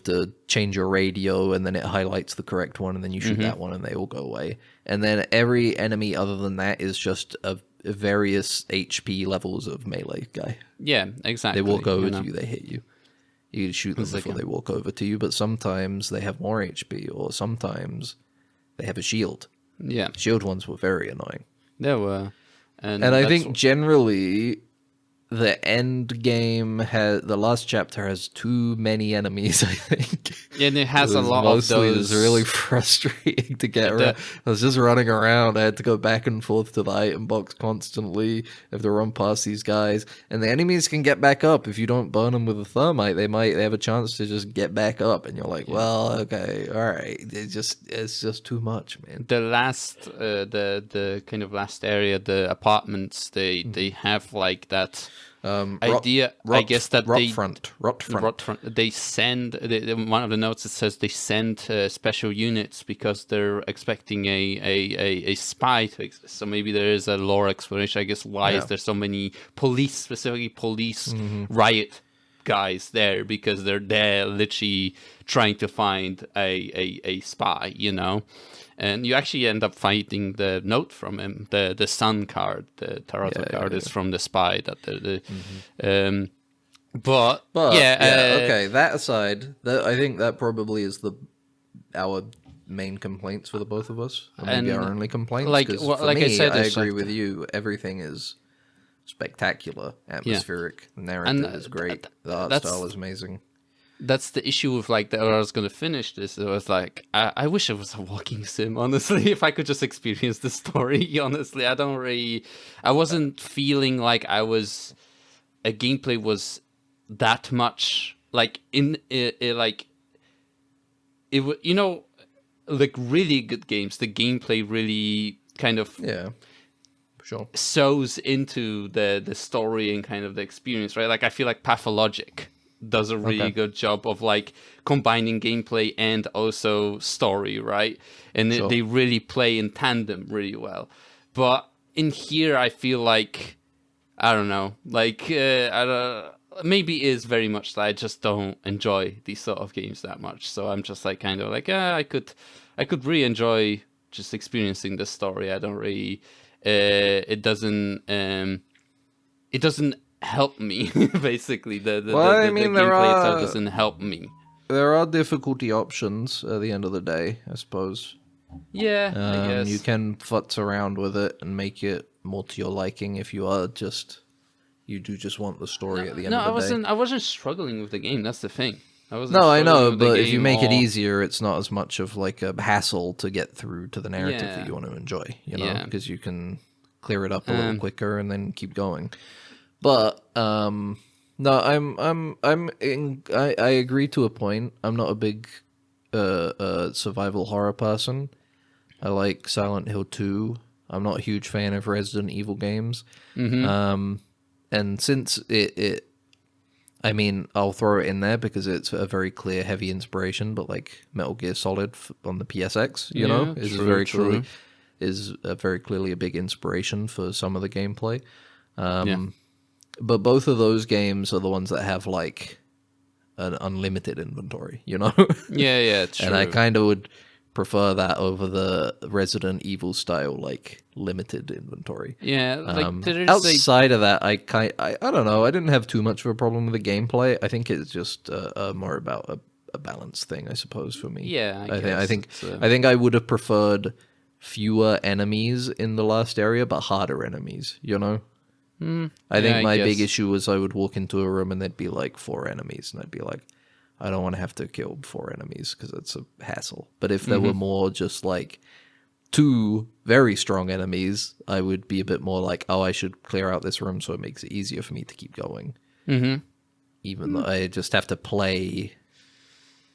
to change your radio and then it highlights the correct one and then you shoot that one and they all go away. And then every enemy other than that is just a various HP levels of melee guy. Yeah, exactly. They walk over to you, they hit you. You shoot them before they walk over to you, but sometimes they have more HP or sometimes they have a shield. Yeah. Shield ones were very annoying. There were. And I think generally the end game the last chapter has too many enemies, I think. Yeah, and it has a lot of those. It's really frustrating to get around. I was just running around. I had to go back and forth to the item box constantly. I have to run past these guys. And the enemies can get back up. If you don't burn them with a thermite, they have a chance to just get back up. And you're like, well, okay, all right. It's just too much, man. The last, the kind of last area, the apartments, they have like that idea. I guess that rot front. They send one of the notes. It says they send special units because they're expecting a spy to exist. So maybe there is a lore explanation. I guess why is there so many specifically police riot guys there, because they're there literally trying to find a spy, you know. And you actually end up finding the note from him, the sun card, the tarot card is from the spy that but okay. That aside, I think that probably is our main complaints for the both of us, or maybe our only complaints. Like me, I said, I agree with you. Everything is spectacular, atmospheric. The narrative is great. The art style is amazing. That's the issue with like I was going to finish this. It was like I wish it was a walking sim. Honestly, if I could just experience the story. Honestly, I wasn't feeling like gameplay was that much like like really good games. The gameplay really kind of sews into the story and kind of the experience, right? Like I feel like Pathologic does a really good job of like combining gameplay and also story, right? And they really play in tandem really well. But in here I feel like, I don't know, like maybe it is very much that I just don't enjoy these sort of games that much. So I'm just like kind of like, I could really enjoy just experiencing the story. I don't really, it doesn't help me. Basically, the gameplay itself doesn't help me. There are difficulty options at the end of the day, I suppose. Yeah, I guess. You can futz around with it and make it more to your liking if you do just want the story at the end of the day. I wasn't struggling with the game. That's the thing. I know, but if you make it easier, it's not as much of like a hassle to get through to the narrative that you want to enjoy, you know, because you can clear it up a little quicker and then keep going. But no, I agree to a point. I'm not a big survival horror person. I like Silent Hill 2. I'm not a huge fan of Resident Evil games. And since I mean, I'll throw it in there because it's a very clear, heavy inspiration, but like Metal Gear Solid on the PSX, you know, is very clearly a big inspiration for some of the gameplay. But both of those games are the ones that have like an unlimited inventory, you know? Yeah, true. And I kind of would prefer that over the Resident Evil style, like limited inventory. Yeah, like outside of that, I don't know. I didn't have too much of a problem with the gameplay. I think it's just more about a balance thing, I suppose, for me. Yeah, I think I would have preferred fewer enemies in the last area, but harder enemies. You know. I think my big issue was I would walk into a room and there'd be like 4 enemies, and I'd be like, I don't want to have to kill 4 enemies because it's a hassle. But if there were more just like 2 very strong enemies, I would be a bit more like, oh, I should clear out this room so it makes it easier for me to keep going. Even though I just have to play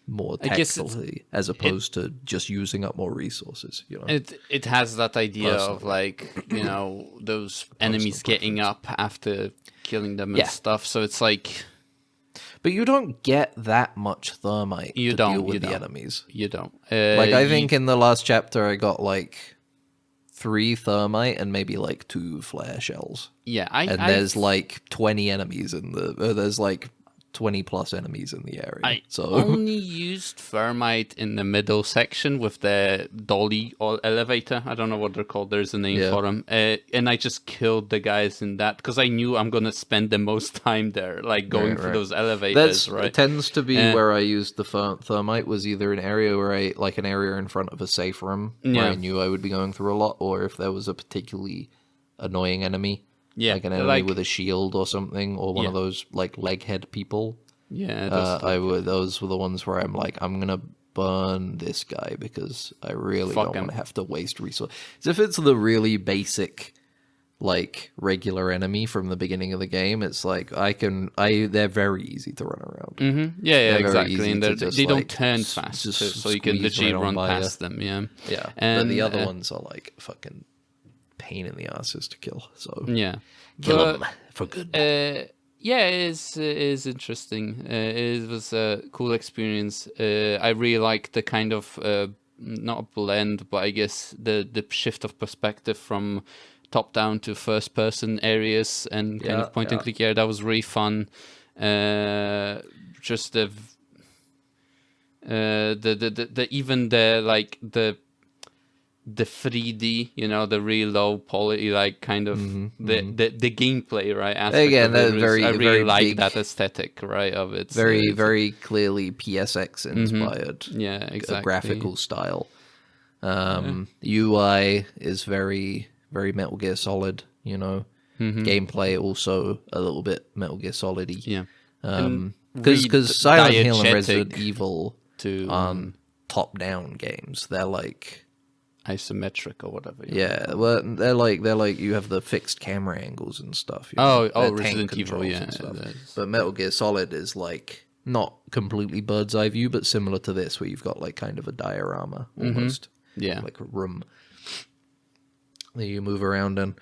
more tactically as opposed to just using up more resources, you know. It has that idea of like, you know, those enemies getting up after killing them and stuff. So it's like, but you don't get that much thermite to deal with the enemies. You don't. Like I think in the last chapter I got like 3 thermite and maybe like 2 flare shells. Yeah, there's like 20 enemies in there's like 20 plus enemies in the area. I only used thermite in the middle section with the dolly or elevator. I don't know what they're called. There's a name for them. And I just killed the guys in that because I knew I'm going to spend the most time there, like going through those elevators, right? It tends to be where I used the thermite was either an area where like an area in front of a safe room where I knew I would be going through a lot, or if there was a particularly annoying enemy. Yeah, like an enemy with a shield or something, or one of those like leg head people. Yeah, those were the ones where I'm like, I'm gonna burn this guy because I really don't want to have to waste resources. If it's the really basic, like regular enemy from the beginning of the game, it's like they're very easy to run around. Yeah, exactly, and they don't turn fast, so you can legit run past them. Yeah, but the other ones are like fucking pain in the asses to kill. So kill them for good. Yeah, it is interesting. It was a cool experience. I really like the kind of not a blend, but I guess the shift of perspective from top down to first person areas and kind of point and click. Yeah, that was really fun. Just the even the 3D, you know, the real low poly, like kind of the gameplay, right? Again, that I really very like big, that aesthetic, right? Of it, very clearly PSX inspired. Yeah, exactly. Graphical style. UI is very Metal Gear Solid. You know, gameplay also a little bit Metal Gear Solid-y. Yeah, because Silent Hill and Resident Evil aren't top-down games. They're like isometric or whatever. Yeah, well, they're like you have the fixed camera angles and stuff. You know? Resident Evil, But Metal Gear Solid is like not completely bird's eye view, but similar to this, where you've got like kind of a diorama almost. Yeah, like a room that you move around in.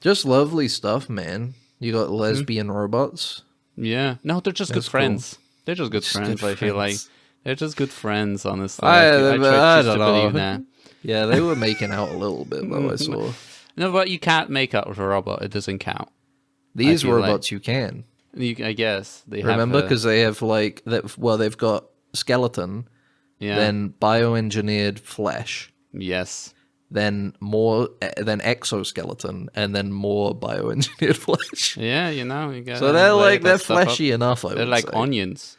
Just lovely stuff, man. You got lesbian robots. Yeah, no, they're just good friends. Cool. They're just good friends. I feel like. They're just good friends, honestly. I don't know. Yeah, they were making out a little bit, though, I saw. No, but you can't make out with a robot. It doesn't count. These feel like- robots you can. I guess they Remember, have. because they have like that. Well, they've got skeleton, Yeah. then bioengineered flesh, Yes. then exoskeleton, and then more bioengineered flesh. Yeah, you know. You gotta So they're layer like that they're stuff up. fleshy enough. I They're would like say. onions,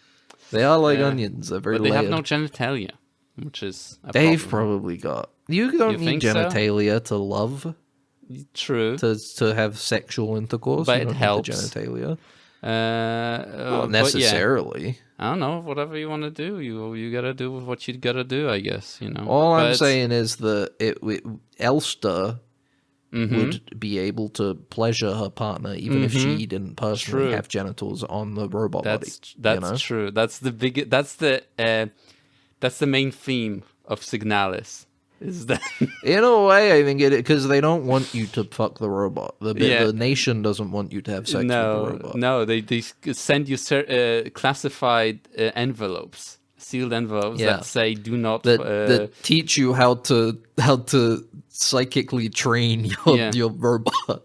They are like Yeah. onions. They're very but they have layered. no genitalia, which is a They've problem. probably got. You don't You need think so? genitalia to love, True. to have sexual intercourse. But You it don't need helps. the genitalia. Not Not necessarily. I don't know. Whatever you want to do, you gotta do what you gotta do. I guess you know. All But I'm it's- saying is that Elster Mhm. would be able to pleasure her partner even if she didn't personally True. have genitals on the robot That's body. you know? true. That's the main theme of Signalis. Is that In a way, I think it because they don't want you to fuck the robot. Yeah. The nation doesn't want you to have sex with the robot. no, they send you classified envelopes, sealed envelopes Yeah. that say do not. That teach you how to psychically train Yeah. your robot.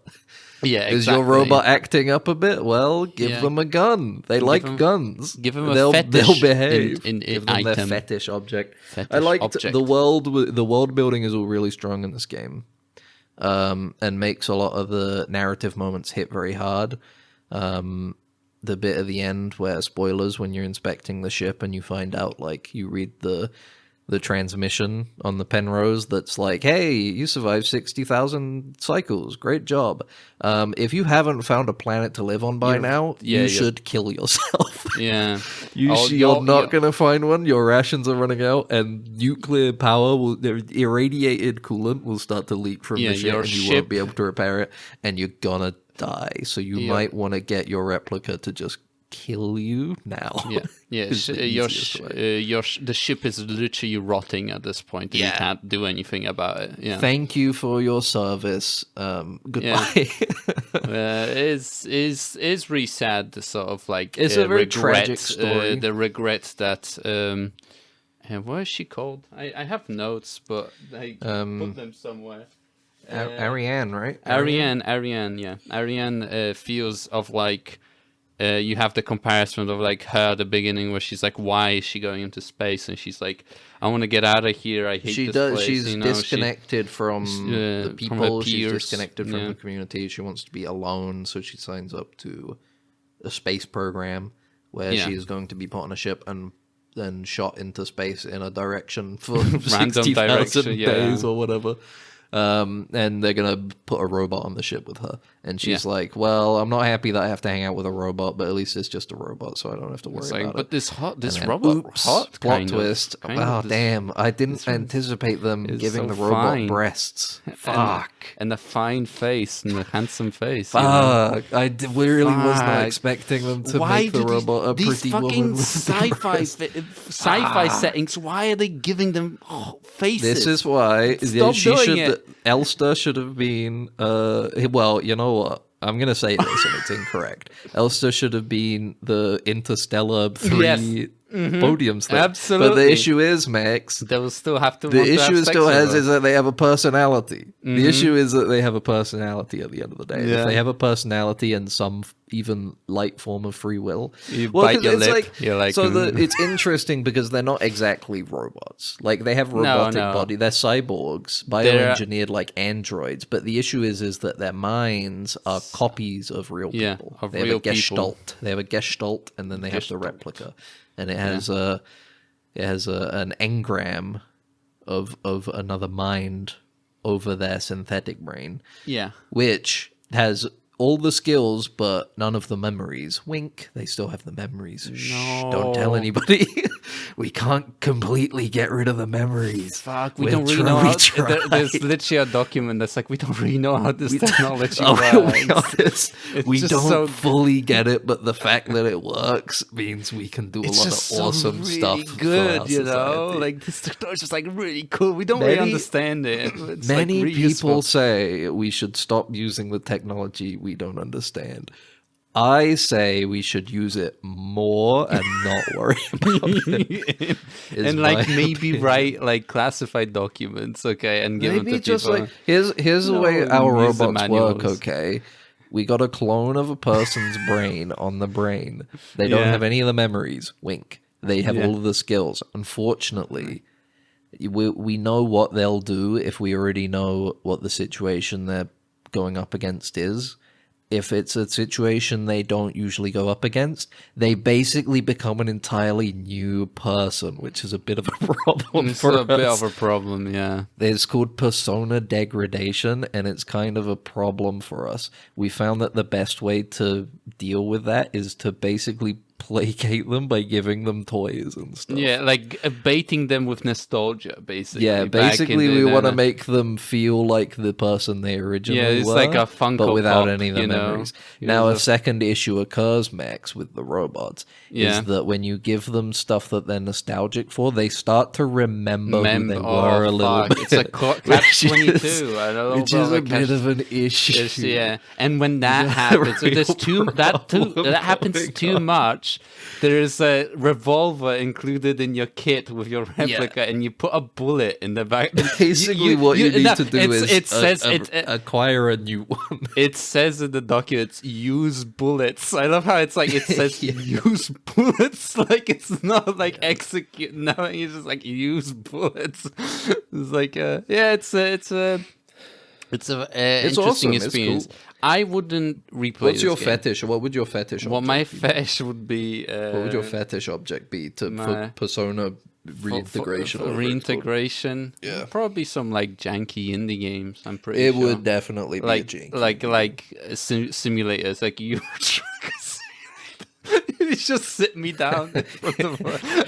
yeah, Is exactly. your robot acting up a bit? Well, give Yeah. them a gun. They like them- guns. give them a they'll fetish behave. in give them their item. fetish object. Fetish I liked object. the world. The world building is all really strong in this game, and makes a lot of the narrative moments hit very hard. The bit at the end where spoilers when you're inspecting the ship and you find out, like, you read the transmission on the Penrose that's like, hey, you survived 60,000 cycles, great job. If you haven't found a planet to live on by now, you should kill yourself. Yeah, You're not going to find one. Your rations are running out, and nuclear power irradiated coolant will start to leak from Yeah, the ship, your and you ship- won't be able to repair it, and you're gonna die. So you might want to get your replica to just kill you now. Yeah, yeah. Is the easiest way. The ship is literally rotting at this point, and you Yeah. can't do anything about it. Yeah, Thank you for your service. Goodbye. is really sad. The sort of like It's a very regret, tragic story. The regret that what is she called? I have notes, but I put them somewhere. Ariane, right? Ariane, yeah. Ariane feels of like you have the comparison of like her at the beginning where she's like, why is she going into space? And she's like, I want to get out of here. I hate this place. She's you know? disconnected from the from people. her She's peers, disconnected from yeah. the community. She wants to be alone, so she signs up to a space program where Yeah. she is going to be put on a ship and then shot into space in a direction for Random 60,000 direction, yeah. days or whatever. And they're gonna put a robot on the ship with her, and she's like, "Well, I'm not happy that I have to hang out with a robot, but at least it's just a robot, so I don't have to worry It's like, about but it." this And then, robot, oops, hot plot kind twist. Of, kind Oh of this- damn! I didn't this one anticipate them is giving so the robot fine. breasts. and- Fuck. and a fine face and a handsome face. you know? Fuck! I really was not Fuck. expecting them to Why make the do robot a these pretty fucking woman with sci-fi breasts. sci-fi settings? Why are they giving them faces? This is why Stop she doing should. it. Elster should have been. Well, you know what? I'm gonna say this, and it's incorrect. Elster should have been the Interstellar 3 Yes. podiums thing. But Absolutely. the issue is, Max. They will still have to. The want to issue have it sex still with has her. is that they have a personality. The issue is that they have a personality at the end of the day. Yeah. If they have a personality and some even light form of free will, You bite 'cause your it's lip, you're like, so "Mm." it's interesting because they're not exactly robots. Like they have robotic no. body. They're cyborgs, bioengineered like androids. But the issue is that their minds are copies of real Yeah, people. of They have real a gestalt. They have a gestalt, and then they have the replica, and it has an engram of another mind over their synthetic brain, Yeah. which has all the skills but none of the memories. Wink, they still have the memories. Shh, don't tell No. anybody. We can't completely get rid of the memories. Fuck, we We're don't really try- know we how. try. There's literally a document that's like, we don't really know how this technology I'll be works. honest, It's we just don't so- fully get it, but the fact that it works means we can do a It's lot of just so awesome really stuff. for good, our you know. society. Like this technology is like really cool. We don't really Many- understand it. It's Many like really people useful. say we should stop using the technology we don't understand. I say we should use it more and not worry about it. And like maybe write like classified documents, okay, and give them to just people. like here's the way our use the robots work, manuals. okay? We got a clone of a person's brain on the brain. They don't Yeah. have any of the memories. Wink. They have Yeah. all of the skills. Unfortunately, we know what they'll do if we already know what the situation they're going up against is. If it's a situation they don't usually go up against, they basically become an entirely new person, which is a bit of a problem It's for a us. bit of a problem, yeah. It's called persona degradation, and it's kind of a problem for us. We found that the best way to deal with that is to basically placate them by giving them toys and stuff. Yeah, like baiting them with nostalgia, basically. Yeah, back basically in we the- want to make them feel like the person they originally Yeah, it's were, like a Funko but without Pop, any of the you know? memories. Here's Now, a a- second issue occurs, Max, with the robots, Yeah. is that when you give them stuff that they're nostalgic for, they start to remember who they oh, were a little fuck. bit. It's a which catch-22. is- I don't know Which about is a like bit catch- of an issue. Yeah, and when that a happens, if there's real problem that happens going too on. much, there's a revolver included in your kit with your replica, and you put a bullet in the back. Basically, what you need no, to do is it says acquire a new one. it says in the documents use bullets. I love how it's like it says use bullets, like it's not like execute. No, it's just like use bullets. It's like it's an interesting awesome. It's experience. cool. I wouldn't replay. What's this your game. fetish? What would your fetish Well, object my be? fetish would be. What would your fetish object be for my- persona reintegration? For or whatever it's called? reintegration? Yeah. Probably some like janky indie games. I'm pretty It sure. would definitely be a like janky. simulators, like you. You just sit me down in front of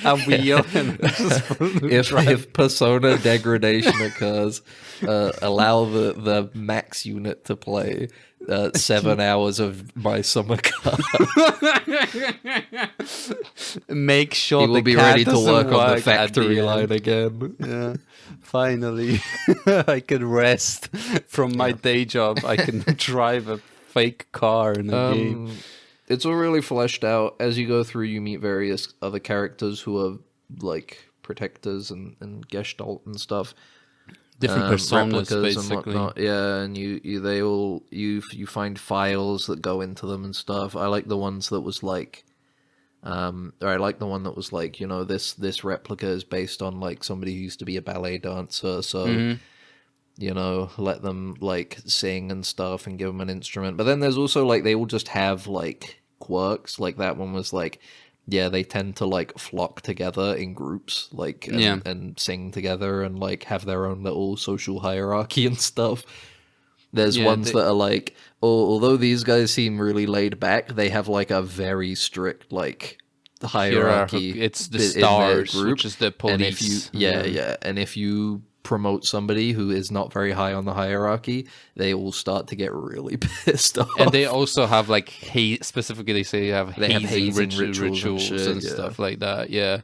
a wheel and just if persona degradation occurs, allow the max unit to play 7 hours of my summer car. make sure He will the be cat ready to doesn't work on the work at factory end. line again. Yeah, finally, I can rest from my day job. I can drive a fake car in a game. It's all really fleshed out. As you go through, you meet various other characters who are like protectors and gestalt and stuff. Different personas, replicas and basically. whatnot. Yeah, and you find files that go into them and stuff. I like the ones that was like, or I like the one that was like, you know, this replica is based on like somebody who used to be a ballet dancer, so. Mm-hmm. You know, let them like sing and stuff and give them an instrument. But then there's also like they all just have like quirks. Like that one was like, yeah, they tend to like flock together in groups, like and sing together and like have their own little social hierarchy and stuff. There's ones that are like, although these guys seem really laid back, they have like a very strict like hierarchy. It's the in their stars, group. which is the police. And if you, and if you promote somebody who is not very high on the hierarchy, they all start to get really pissed off. And they also have like specifically they say They have hazing rituals and shit, stuff like that. Yeah,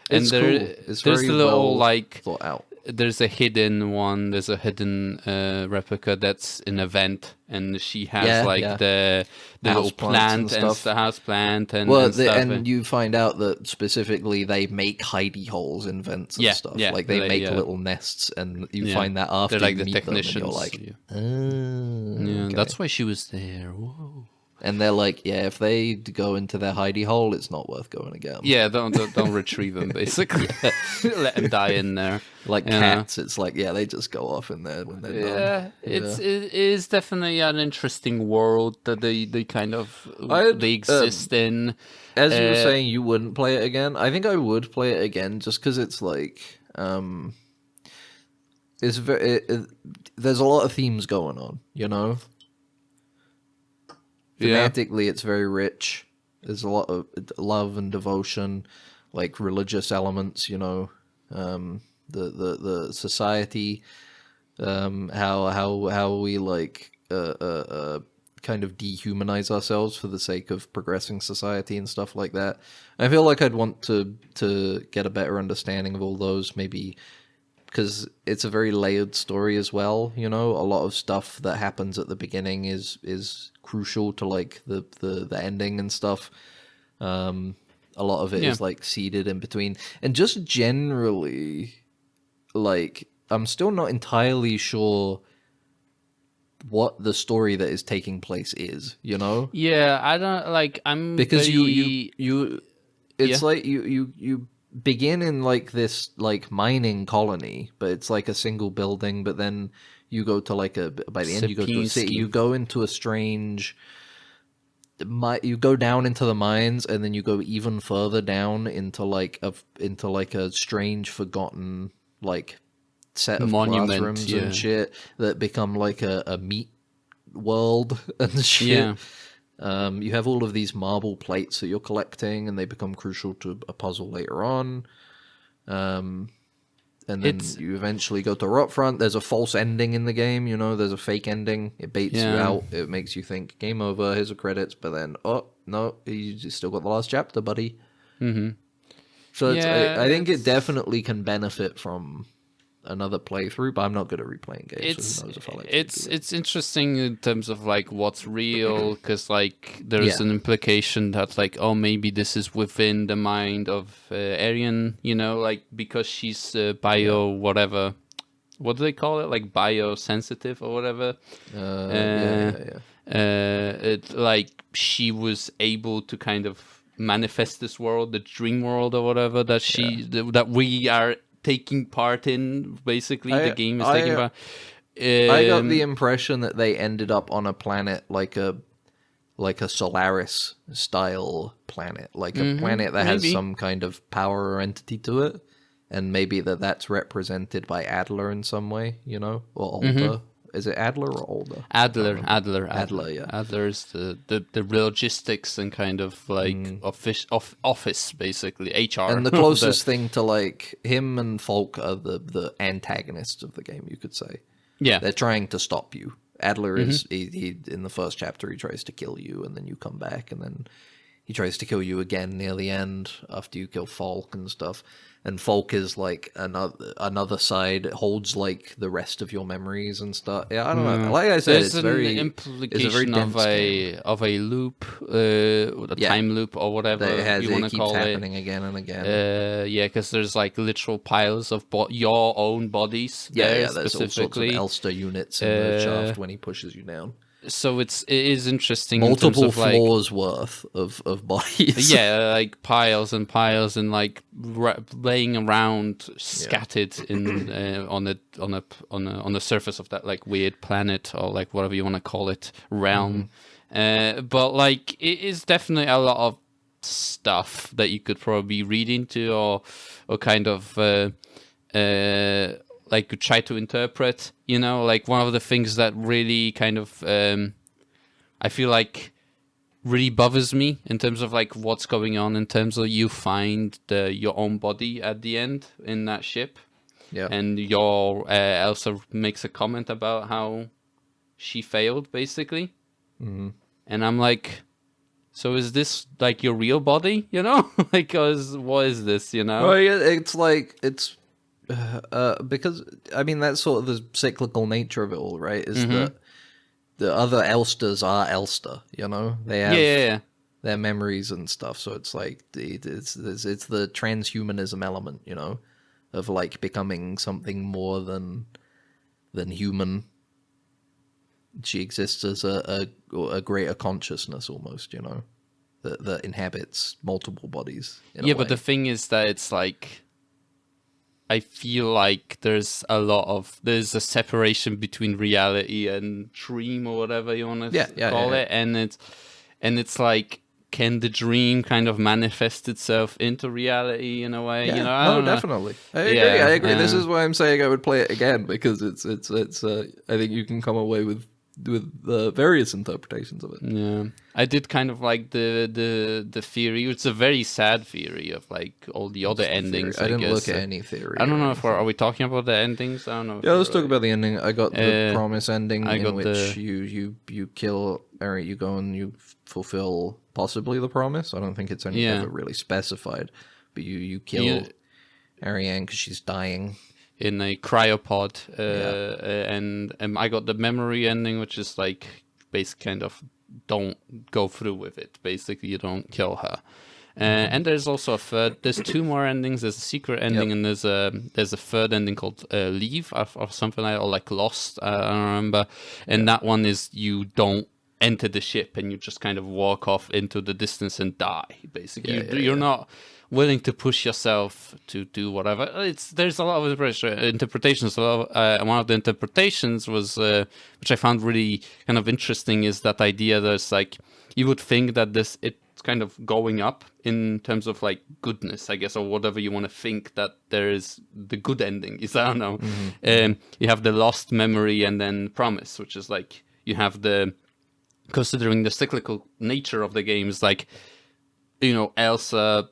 and It's there, cool. It's there's very the little well like thought out. there's a hidden one. There's a hidden replica that's an event, and she has the little Houseplants plant and and stuff. the house plant and Well, and stuff. and you find out that specifically they make hidey holes in vents and stuff. yeah, Like they they- make yeah. little nests, and you Yeah. find that after They're like you the meet them, and technicians. you're like, yeah, okay. that's why she was there. Whoa. And they're like, yeah, if they go into their hidey hole, it's not worth going again. Yeah, don't retrieve them. Basically, let them die in there. Like Yeah. cats, it's like, yeah, they just go off in there when they're done. It is definitely an interesting world that they kind of I'd, they exist in. As you were Uh, saying, you wouldn't play it again. I think I would play it again just because it's like, it's there's a lot of themes going on, you know. Yeah. Thematically, it's very rich. There's a lot of love and devotion, like religious elements, you know. The society, how we like kind of dehumanize ourselves for the sake of progressing society and stuff like that. I feel like I'd want to get a better understanding of all those, maybe because it's a very layered story as well. You know, a lot of stuff that happens at the beginning is crucial to like the ending and stuff. A lot of it is like seeded in between, and just generally, like I'm still not entirely sure what the story that is taking place is. You know? Yeah, I don't like. I'm Because very... you it's like you begin in like this like mining colony, but it's like a single building, but then you go to like by the end you go to a city, Sierpinski. you go into a strange you go down into the mines, and then you go even further down into like a strange forgotten like set of Monument, classrooms yeah. and shit that become like a meat world and shit. Yeah. You have all of these marble plates that you're collecting, and they become crucial to a puzzle later on. And then you eventually go to Rotfront. There's a false ending in the game, you know. There's a fake ending. It baits you out. It makes you think game over. Here's the credits, but then oh no, you still got the last chapter, buddy. Mm-hmm. So I think it definitely can benefit from another playthrough, but I'm not good at replaying games. So who knows if I like it's interesting in terms of like what's real, because like there's an implication that like, oh, maybe this is within the mind of Arian, you know, like because she's bio whatever, what do they call it, like biosensitive or whatever. It like she was able to kind of manifest this world, the dream world or whatever that that we are taking part in, basically. The game is taking part. I got the impression that they ended up on a planet like a Solaris style planet, like a planet that has some kind of power or entity to it, and maybe that's represented by Adler in some way, you know, or Alder. Is it Adler or Alder? Adler, yeah. Adler is the logistics and kind of like office, basically, HR. And the closest thing to like him and Falk are the antagonists of the game, you could say. Yeah. They're trying to stop you. Adler is, he in the first chapter, he tries to kill you, and then you come back, and then he tries to kill you again near the end after you kill Falk and stuff. And Falk is like another side. It holds like the rest of your memories and stuff. Yeah, I don't know. Like I said, there's an implication of a loop, a time loop or whatever you want to call it. It keeps happening again and again. Yeah, because there's like literal piles of your own bodies. There's all sorts of elster units in the shaft when he pushes you down. So it is interesting. Multiple in terms of, like, floors worth of bodies. Yeah, like piles and piles, and like laying around, scattered in on the surface of that like weird planet, or like whatever you want to call it, realm. But like it is definitely a lot of stuff that you could probably read into, or kind of like to try to interpret, you know, like one of the things that really kind of I feel like really bothers me in terms of like what's going on in terms of you find your own body at the end in that ship, and your Elsa makes a comment about how she failed, basically, and I'm like, so is this like your real body, you know? Like, what is this, you know? Well, yeah, it's like because I mean that's sort of the cyclical nature of it all, right? Is that the other Elsters are Elster, you know? They have their memories and stuff, so it's like it's the transhumanism element, you know, of like becoming something more than human. She exists as a greater consciousness, almost, you know, that inhabits multiple bodies. But the thing is that it's like, I feel like there's a separation between reality and dream, or whatever you want to call it, and it's like, can the dream kind of manifest itself into reality in a way? Yeah. You know, definitely. I agree. This is why I'm saying I would play it again, because it's I think you can come away with various interpretations of it. Yeah, I did kind of like the theory. It's a very sad theory of like all the other endings. I didn't look at any theory. I don't know if are we talking about the endings? I don't know. Yeah, let's talk about the ending. I got the promise ending, in which you kill Eric. You go and you fulfill possibly the promise. I don't think it's ever really specified, but you kill Ariane because she's dying in a cryopod, and I got the memory ending, which is like basically kind of don't go through with it. Basically, you don't kill her. And there's also there's 2 more endings. There's a secret ending, and there's a third ending called Leave or something like that, or like Lost. I don't remember. And that one is you don't enter the ship and you just kind of walk off into the distance and die. Basically, you're not willing to push yourself to do whatever. There's a lot of interpretations. One of the interpretations was, which I found really kind of interesting, is that idea that it's like you would think that it's kind of going up in terms of like goodness, I guess, or whatever you want to think that there is the good ending is. I don't know. You have the lost memory and then promise, which is like you have considering the cyclical nature of the games, like, Elsa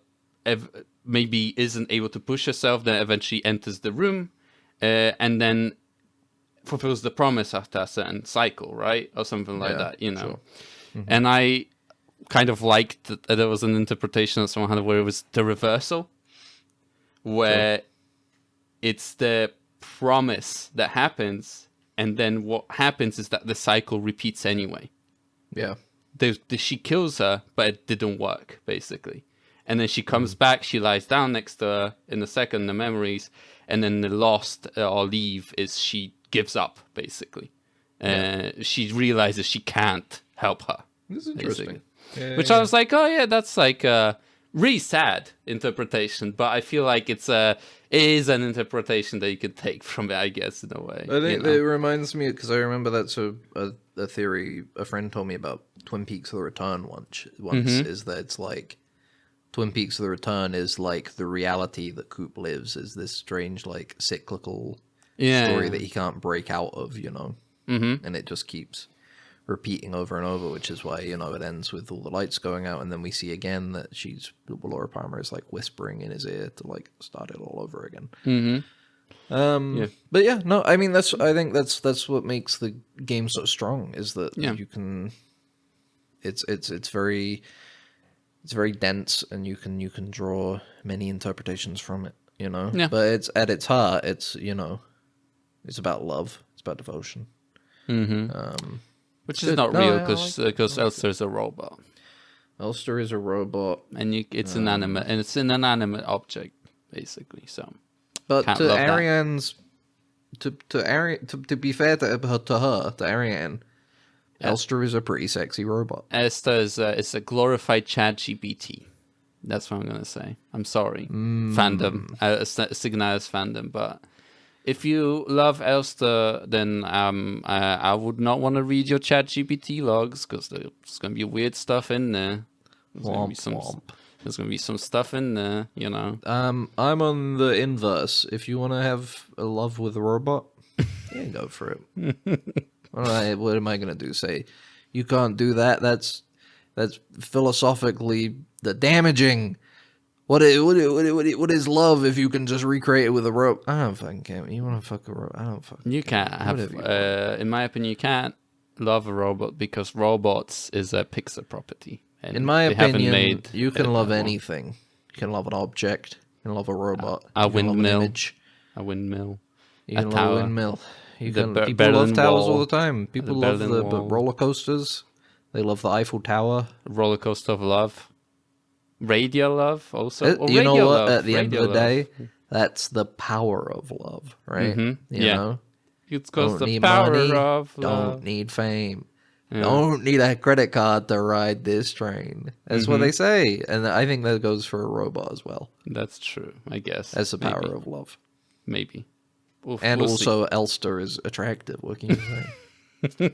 maybe isn't able to push herself, then eventually enters the room, and then fulfills the promise after a certain cycle, right? Or something like that, Sure. And I kind of liked that there was an interpretation of someone where it was the reversal, where it's the promise that happens, and then what happens is that the cycle repeats anyway. Yeah. She kills her, but it didn't work, basically. And then she comes back, she lies down next to her in the second, the memories, and then the lost or leave is she gives up, basically. She realizes she can't help her. This is interesting. Which I was like, oh yeah, that's like a really sad interpretation, but I feel like it is an interpretation that you could take from it, I guess, in a way. I think it reminds me, because I remember that's a theory a friend told me about Twin Peaks of the Return once, is that it's like Twin Peaks of the Return is like the reality that Coop lives is this strange, like, cyclical story that he can't break out of, and it just keeps repeating over and over, which is why, it ends with all the lights going out, and then we see again that Laura Palmer is, like, whispering in his ear to, like, start it all over again. But yeah, no, I mean, I think that's what makes the game so strong, is that you can, it's very dense, and you can draw many interpretations from it, but it's at its heart, it's about love, it's about devotion. Which is not real, because Elster is a robot. Elster is a robot, and it's inanimate, and it's an inanimate object, basically. So, but to Ariane's, to be fair to Ariane, Elster is a pretty sexy robot. Elster is a glorified Chat GPT. That's what I'm gonna say. I'm sorry, fandom, Signalis fandom, but if you love Elster, then I would not want to read your Chat GPT logs, because there's going to be weird stuff in there. There's going to be some stuff in there, I'm on the inverse. If you want to have a love with a robot, yeah, go for it. What am I going to do? Say, you can't do that? That's philosophically damaging. What is love if you can just recreate it with a rope? I don't fucking care. You want to fuck a robot? I don't fucking. You can't have. In my opinion, you can't love a robot, because robots is a Pixar property. And in my opinion, you can love anything. You can love an object. You can love a robot. A windmill. A windmill. You can love a windmill. People love towers all the time. People love the roller coasters. They love the Eiffel Tower. Roller coaster of love. Radio love also. You know what? At the end of the day, that's the power of love, right? You know? It's because the power of love. Don't need fame. Yeah. Don't need a credit card to ride this train. That's what they say. And I think that goes for a robot as well. That's true, I guess. That's the power of love. Maybe. We'll also, see. Elster is attractive. What can you say?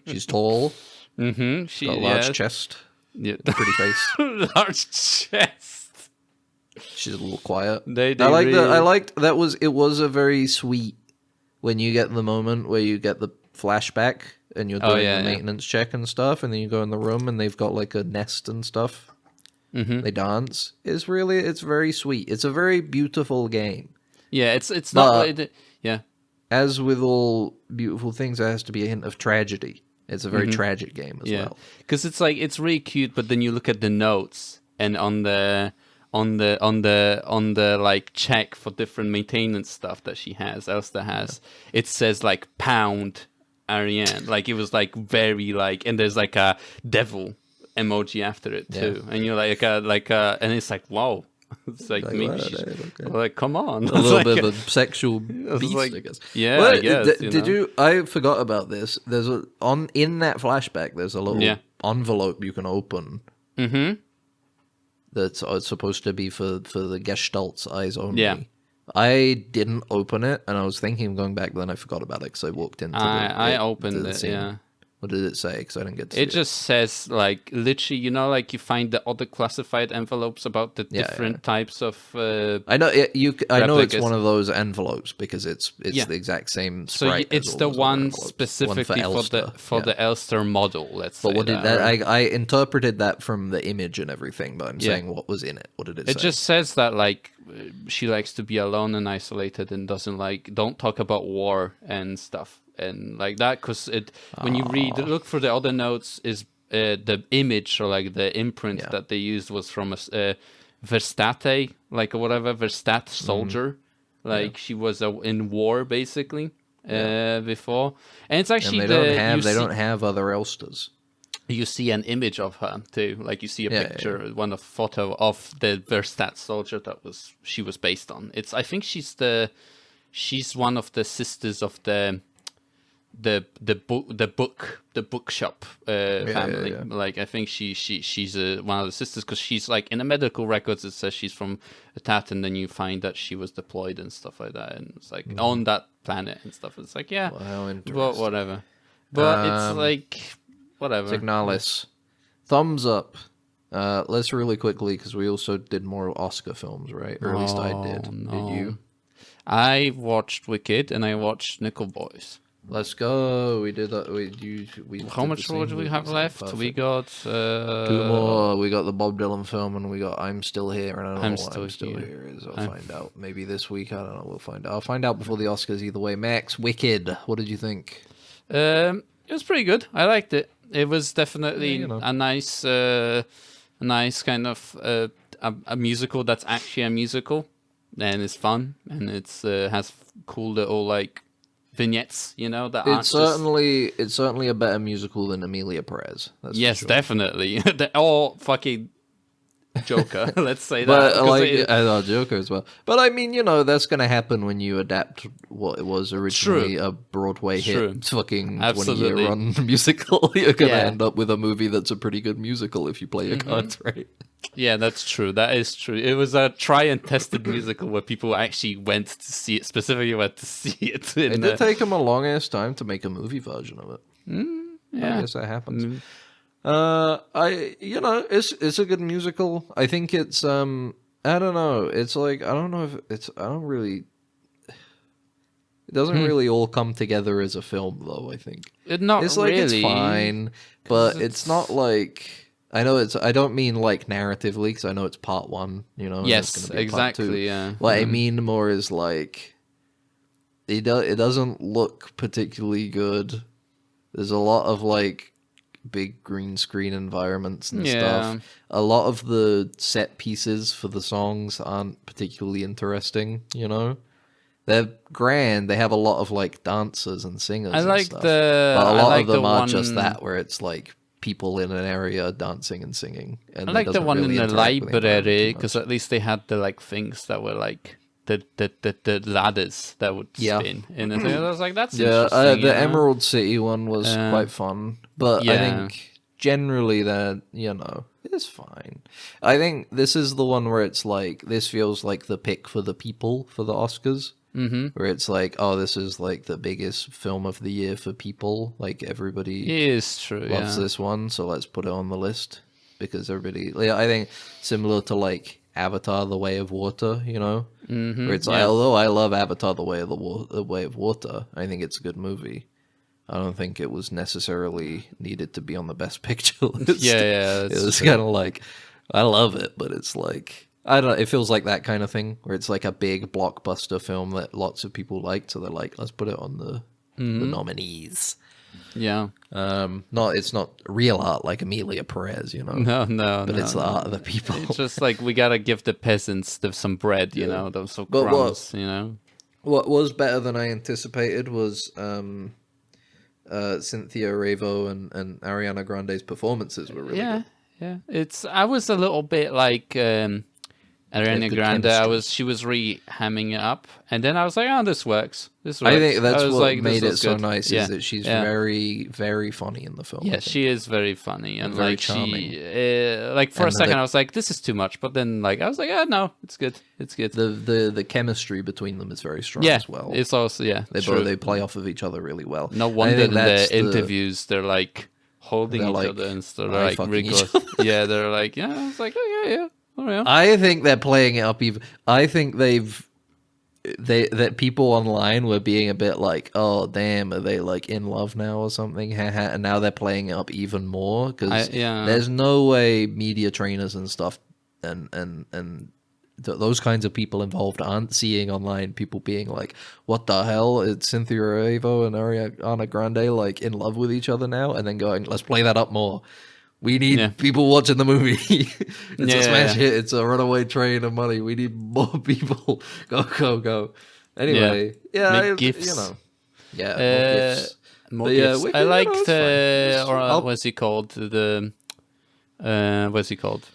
She's tall. She's got a large chest. Yeah. Pretty face. Large chest. She's a little quiet. I liked that it was a very sweet when you get the moment where you get the flashback and you're doing the maintenance check and stuff, and then you go in the room and they've got like a nest and stuff. They dance. It's very sweet. It's a very beautiful game. Yeah, it's not. As with all beautiful things, there has to be a hint of tragedy. It's a very tragic game as well. Because it's really cute, but then you look at the notes, and on the like check for different maintenance stuff that Elster has, it says like pound Ariane. Like it was like very like, and there's like a devil emoji after it too, and you're like and it's like wow. It's like maybe wow, she's okay. like, come on, A little bit of a sexual beast, like, I guess. yeah, Well, I guess. did you? I forgot about this. There's in that flashback. There's a little envelope you can open. Mm-hmm. That's supposed to be for the Gestalt's eyes only. Yeah. I didn't open it, and I was thinking of going back, but then I forgot about it because I walked into I opened the it. scene. Yeah. What did it say? Because I didn't get to see It just says, like, literally, you know, like you find the other classified envelopes about the different types of. I know I know it's replicas. one of those envelopes because it's the exact same sprite. So it's as the all those other one envelopes. specifically for the elster model. Let's say. But what did that? Right? I interpreted that from the image and everything, but I'm saying what was in it. What did it say? It just says that like she likes to be alone and isolated and don't talk about war and stuff and like that, because when you look for the other notes is the image or like the imprint that they used was from a Verstate, like or whatever, Verstat soldier, like she was in war basically before, and it's actually they don't have other elsters. You see an image of her too, like you see a picture, one of photo of the Verstat soldier that she was based on. I think she's one of the sisters of the bookshop family. Like I think she's one of the sisters, because she's like in the medical records it says she's from Tat, and then you find that she was deployed and stuff like that, and it's like on that planet and stuff. It's like but whatever. But it's like. Whatever. Signalis. Thumbs up. Let's really quickly, because we also did more Oscar films, right? Or at least I did. No. Did you? I watched Wicked and I watched Nickel Boys. Let's go. We did that. How much more do we have left? Perfect. We got 2 more. We got the Bob Dylan film, and we got I'm Still Here, and I don't know what I'm Still Here. Here is. I'll find out. Maybe this week. I don't know. We'll find out. I'll find out before the Oscars either way. Max, Wicked. What did you think? It was pretty good. I liked it. It was definitely a nice kind of a musical that's actually a musical, and it's fun, and it's has cool little like vignettes, you know. That it's certainly a better musical than Emilia Perez. That's yes, for sure. definitely. Or fucking Joker. Let's say but that. I love Joker as well. But I mean, that's going to happen when you adapt what it was originally a Broadway hit, fucking 20-year run musical. You're going to end up with a movie that's a pretty good musical if you play your cards right. Yeah, that's true. That is true. It was a try and tested musical where people actually went to see it. Specifically, went to see it. It did take them a long ass time to make a movie version of it. I guess that happens. It's a good musical. I think it's I don't know. It's like I don't know if it's I don't really. It doesn't really all come together as a film, though. I think it's like really. It's fine, but it's not like. I know it's. I don't mean like narratively, because I know it's part 1. Yes, exactly. Yeah. What I mean more is like. It doesn't look particularly good. There's a lot of like. Big green screen environments and stuff. A lot of the set pieces for the songs aren't particularly interesting, They're grand. They have a lot of like dancers and singers and stuff. But a lot of them are just that, where it's like people in an area dancing and singing. And I like the one in the library, because at least they had the like things that were like the ladders that would spin. And I was like, that's interesting. The Emerald City one was quite fun. But I think generally that, it's fine. I think this is the one where it's like, this feels like the pick for the people for the Oscars. Mm-hmm. Where it's like, oh, this is like the biggest film of the year for people. Like everybody loves this one, so let's put it on the list. Because everybody, I think similar to like Avatar: The Way of Water, where it's like, although I love Avatar: The Way of Water, I think it's a good movie. I don't think it was necessarily needed to be on the Best Picture list. It was kind of like, I love it, but it's like, I don't know, it feels like that kind of thing, where it's like a big blockbuster film that lots of people liked, so they're like, let's put it on the nominees. Yeah. It's not real art like Emilia Perez, No. But it's the art of the people. It's just like, we gotta give the peasants some bread, those some crumbs, What was better than I anticipated was Cynthia Erivo and Ariana Grande's performances were really good. Yeah. I was a little bit like Ariana good Grande. chemistry. She was really hamming it up, and then I was like, oh, this works. I think that's I was what like, made this it was so good. nice is that she's very, very funny in the film. I Yeah, think. she is very funny and very like charming. she, like for a And second I was like, this is too much, but then like I was like, oh no, it's good, it's good. The chemistry between them is very strong Yeah, as well. it's also They play off of each other really well. No I wonder think in that's the interviews they're like holding They're each like other and stuff. eye They're like fucking really each close. Yeah, they're like, yeah. It's like, oh yeah. Oh yeah. I think they're playing it up even. I think that people online were being a bit like, oh damn, are they like in love now or something? And now they're playing it up even more because there's no way media trainers and stuff and those kinds of people involved aren't seeing online people being like, what the hell? It's Cynthia Erivo and Ariana Grande like in love with each other now, and then going, let's play that up more. We need people watching the movie. It's a smash hit. It's a runaway train of money. We need more people. Go. Anyway, Make gifts. You know. Yeah, more gifts. More But gifts. Wicked, I liked, it's fine. what's he called? What's he called?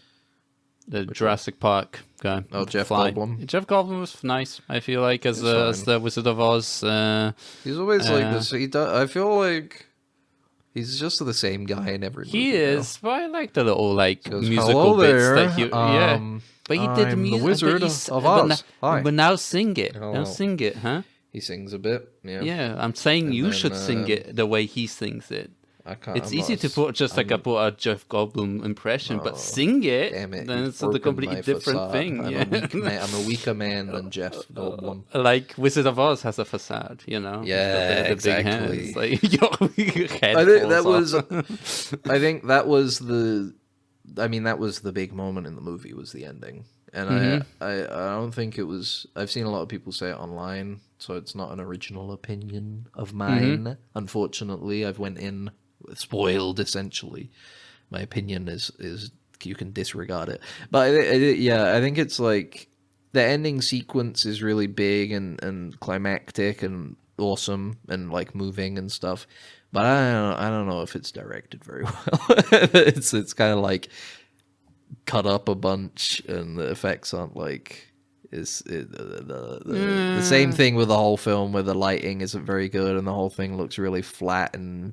The Jurassic Park guy. Oh, Jeff Fly. Goldblum. Jeff Goldblum was nice. I feel like as the Wizard of Oz. He's always like this. I feel like he's just the same guy in every movie. He is, but I like the little like goes, musical "Hello bits there, that he. But he did the I'm the music. Wizard of Oz. Hi." But now sing it. Hello. Now sing it, huh? He sings a bit. Yeah. Yeah, I'm saying And you then, should sing it the way he sings it. I can't. It's easy to put just like put a Jeff Goldblum impression, but sing it, Damn it! then you've it's a broken completely my different facade. thing. I'm a weaker man than Jeff Goldblum. Like Wizard of Oz has a facade, you know. Yeah, the exactly. Big hands. Like, your head I think falls that off. was. I think that was the. I mean, that was the big moment in the movie. Was the ending, and I don't think it was. I've seen a lot of people say it online, so it's not an original opinion of mine. Unfortunately, I've went in spoiled essentially. My opinion is you can disregard it, but I think it's like the ending sequence is really big and climactic and awesome and like moving and stuff, but I don't know if it's directed very well. It's kind of like cut up a bunch and the effects aren't like the same thing with the whole film where the lighting isn't very good and the whole thing looks really flat and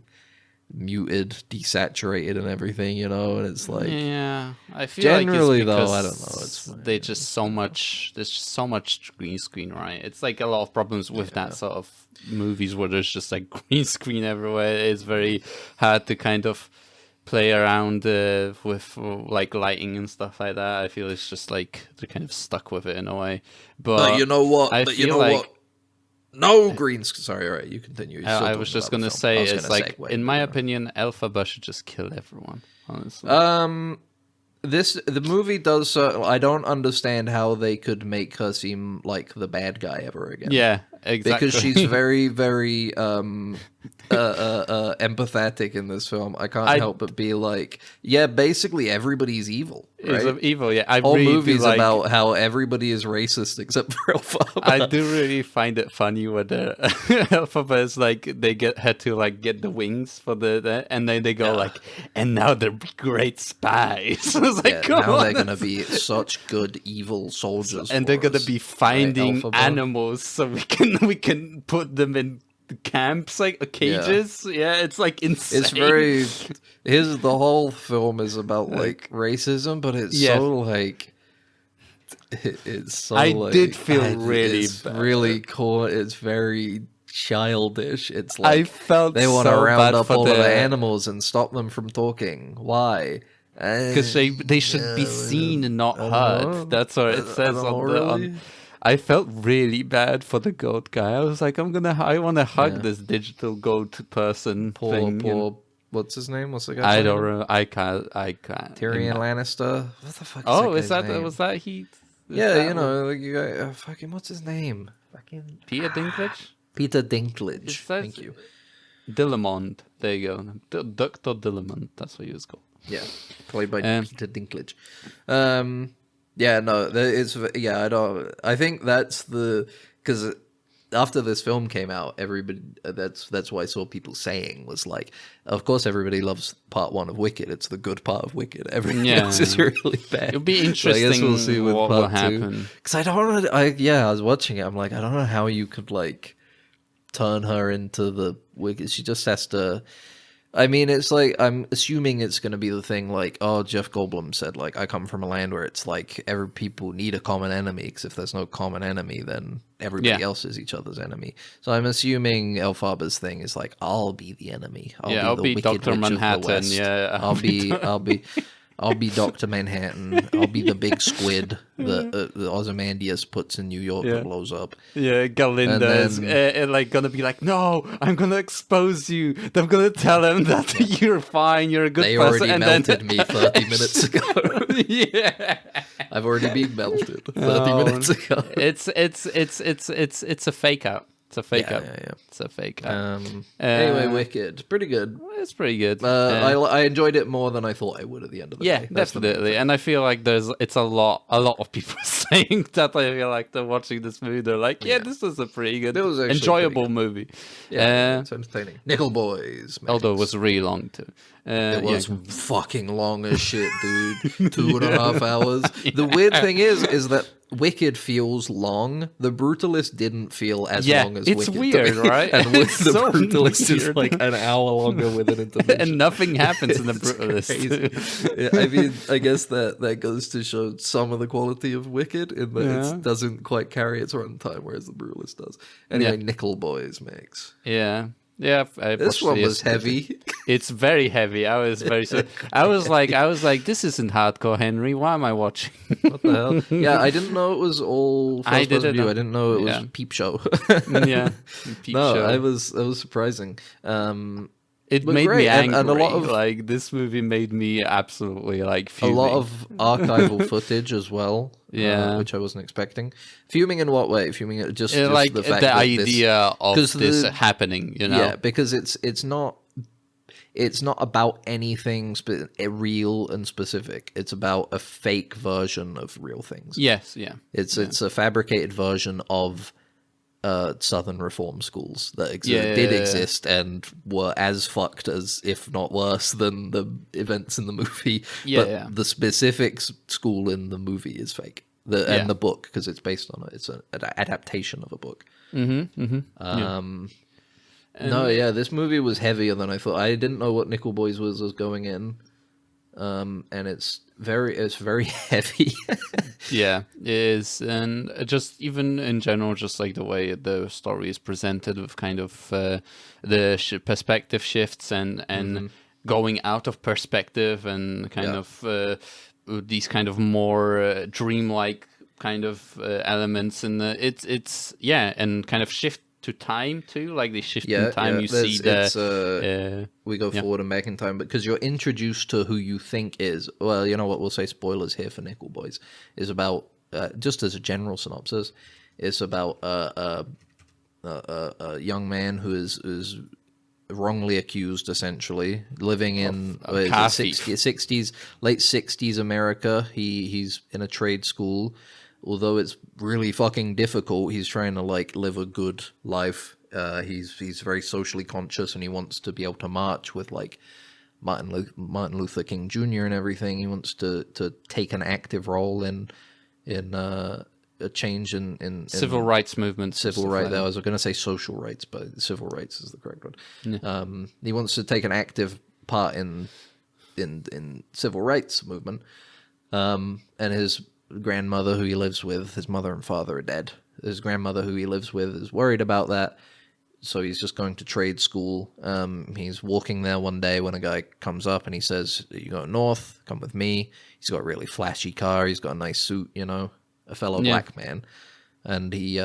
muted, desaturated, and everything, you know. And it's like, I feel generally like it's though, I don't know. It's they just so much. There's just so much green screen, right? It's like a lot of problems with that sort of movies where there's just like green screen everywhere. It's very hard to kind of play around with like lighting and stuff like that. I feel it's just like they're kind of stuck with it in a way. But you know what? I feel like. No green. Sorry, all right, you continue. I was just gonna say, it's like, in my opinion, Elphaba should just kill everyone. Honestly, the movie does. I don't understand how they could make her seem like the bad guy ever again. Yeah, exactly. Because she's very, very empathetic in this film. I can't help but be like, yeah, basically everybody's evil. Right? Is evil, yeah. I Whole really movie's like, about how everybody is racist except for Elphaba. I do really find it funny when the Elphaba is like had to like get the wings for the and then they go like, and now they're great spies. I was like, now they're gonna be such good evil soldiers, and they're gonna be finding animals so we can put them in camps, like cages. Yeah, it's like insane. It's very. The whole film is about like racism, but it's so like. It's so. I like, did feel really it's bad. really cool. It's very childish. It's like I felt they want to so round bad up for all of the the animals and stop them from talking. Why? Because they should be seen and not heard. That's what it says on. I felt really bad for the goat guy. I was like, I want to hug this digital goat person. Poor. What's his name? What's the guy? I don't remember. I can't. Tyrion Lannister. What the fuck? Is that name? Was that he? Yeah, you know, like you got fucking. What's his name? Fucking Peter Dinklage. Peter Dinklage. Thank you. Dillamond. There you go. Dr. Dillamond. That's what he was called. Yeah, played by Peter Dinklage. Yeah, no, it's I don't. I think that's because after this film came out, everybody that's what I saw people saying was like, of course everybody loves part 1 of Wicked. It's the good part of Wicked. Everything else is really bad. It'll be So I interesting guess we'll see with what part will happen. Because I don't know. I was watching it. I'm like, I don't know how you could like turn her into the Wicked. She just has to. I mean, it's like, I'm assuming it's going to be the thing like, oh, Jeff Goldblum said, like, I come from a land where it's like every people need a common enemy, because if there's no common enemy, then everybody else is each other's enemy. So I'm assuming Elphaba's thing is like, I'll be the enemy. I'll be Dr. Manhattan. Yeah, I'll be Dr. Manhattan. I'll be the big squid that Ozymandias puts in New York that blows up. Yeah, Galinda is like gonna be like, no, I'm gonna expose you. I'm gonna tell him that you're fine, you're a good they person. They already melted me 30 minutes ago. Yeah, I've already been melted 30 minutes ago. It's a fake out. It's a fake out. Yeah. It's a fake out. Anyway, Wicked, pretty good. It's pretty good. I enjoyed it more than I thought I would at the end of the day. Yeah, definitely. And I feel like it's a lot of people saying that. I feel like they're watching this movie. They're like, this was a pretty good, enjoyable movie. Yeah, it's entertaining. Nickel Boys, mates. Although it was really long too. It was fucking long as shit, dude. 2.5 hours. The weird thing is that Wicked feels long. The Brutalist didn't feel as long as it's Wicked. Weird, right? And the Brutalist is like an hour longer with an intermission. And nothing happens in the Brutalist. I mean, I guess that goes to show some of the quality of Wicked in that it doesn't quite carry its runtime, whereas the Brutalist does. Anyway, Nickel Boys makes. Yeah. Yeah, this one was heavy. It's very heavy. I was like, this isn't hardcore, Henry. Why am I watching? What the hell? Yeah, I didn't know it was all first person view. I didn't know it was Peep Show. Peep Show. It was surprising. It made me angry. And a lot of, like, this movie made me absolutely like fuming. A lot of archival footage as well. Which I wasn't expecting. Fuming in what way? Fuming at just like the fact the that idea of this happening. You know? Yeah, because it's not about anything real and specific. It's about a fake version of real things. Yes, yeah. It's a fabricated version of Southern reform schools that did exist and were as fucked as, if not worse, than the events in the movie. The specific school in the movie is fake. And the book, because it's based on it. It's an adaptation of a book. This movie was heavier than I thought. I didn't know what Nickel Boys was going in. And it's very heavy. Yeah, it is. And just even in general, just like the way the story is presented with kind of the perspective shifts and going out of perspective and kind of these kind of more dreamlike kind of elements. And it's and kind of shift to time too, like they shift in time. You see we go forward and back in time, because you're introduced to who you think is, well, you know what, we'll say spoilers here for Nickel Boys, is about just as a general synopsis, it's about a young man who is wrongly accused, essentially, living in late 60s America. He's in a trade school. Although it's really fucking difficult, he's trying to like live a good life. He's very socially conscious, and he wants to be able to march with like Martin Luther King Jr. and everything. He wants to take an active role in a change in civil rights movement. I was going to say social rights, but civil rights is the correct one. Yeah. He wants to take an active part in civil rights movement. And his grandmother, who he lives with, his mother and father are dead. His grandmother, who he lives with, is worried about that, so he's just going to trade school. He's walking there one day when a guy comes up and he says, "You go north, come with me." He's got a really flashy car, he's got a nice suit, a fellow black man. And he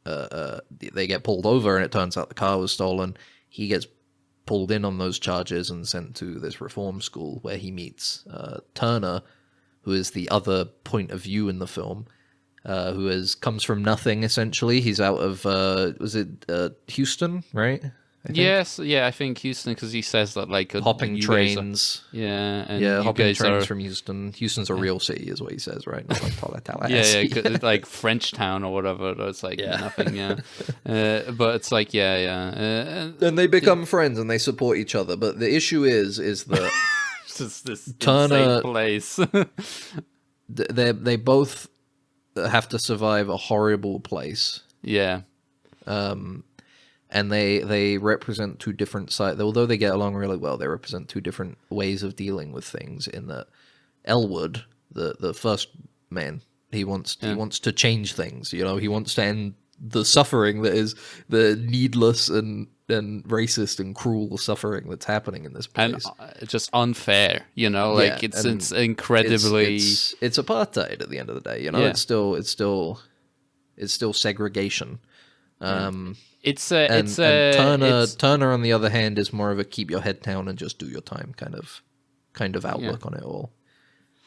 they get pulled over, and it turns out the car was stolen. He gets pulled in on those charges and sent to this reform school, where he meets Turner, who is the other point of view in the film, who comes from nothing, essentially. He's out of, was it Houston, right? I think. Yes, yeah, I think Houston, because he says that like Hopping you guys trains. and Yeah, you hopping guys trains are from Houston. Houston's a real city, is what he says, right? Not like yeah, Tallahassee. like Frenchtown or whatever. It's like Yeah. nothing. Yeah, but it's like yeah. And they become friends and they support each other. But the issue is that It's just this Turner- insane place. they both have to survive a horrible place. Yeah, And they represent two different sides. Although they get along really well, they represent two different ways of dealing with things. In that Elwood, the first man, he wants to change things. You know, he wants to end the suffering that is the needless and racist and cruel suffering that's happening in this place. and just unfair. You know, like Yeah, it's incredibly. it's apartheid at the end of the day. You know, Yeah. it's still segregation. It's And Turner, on the other hand, is more of a keep your head down and just do your time kind of outlook on it all.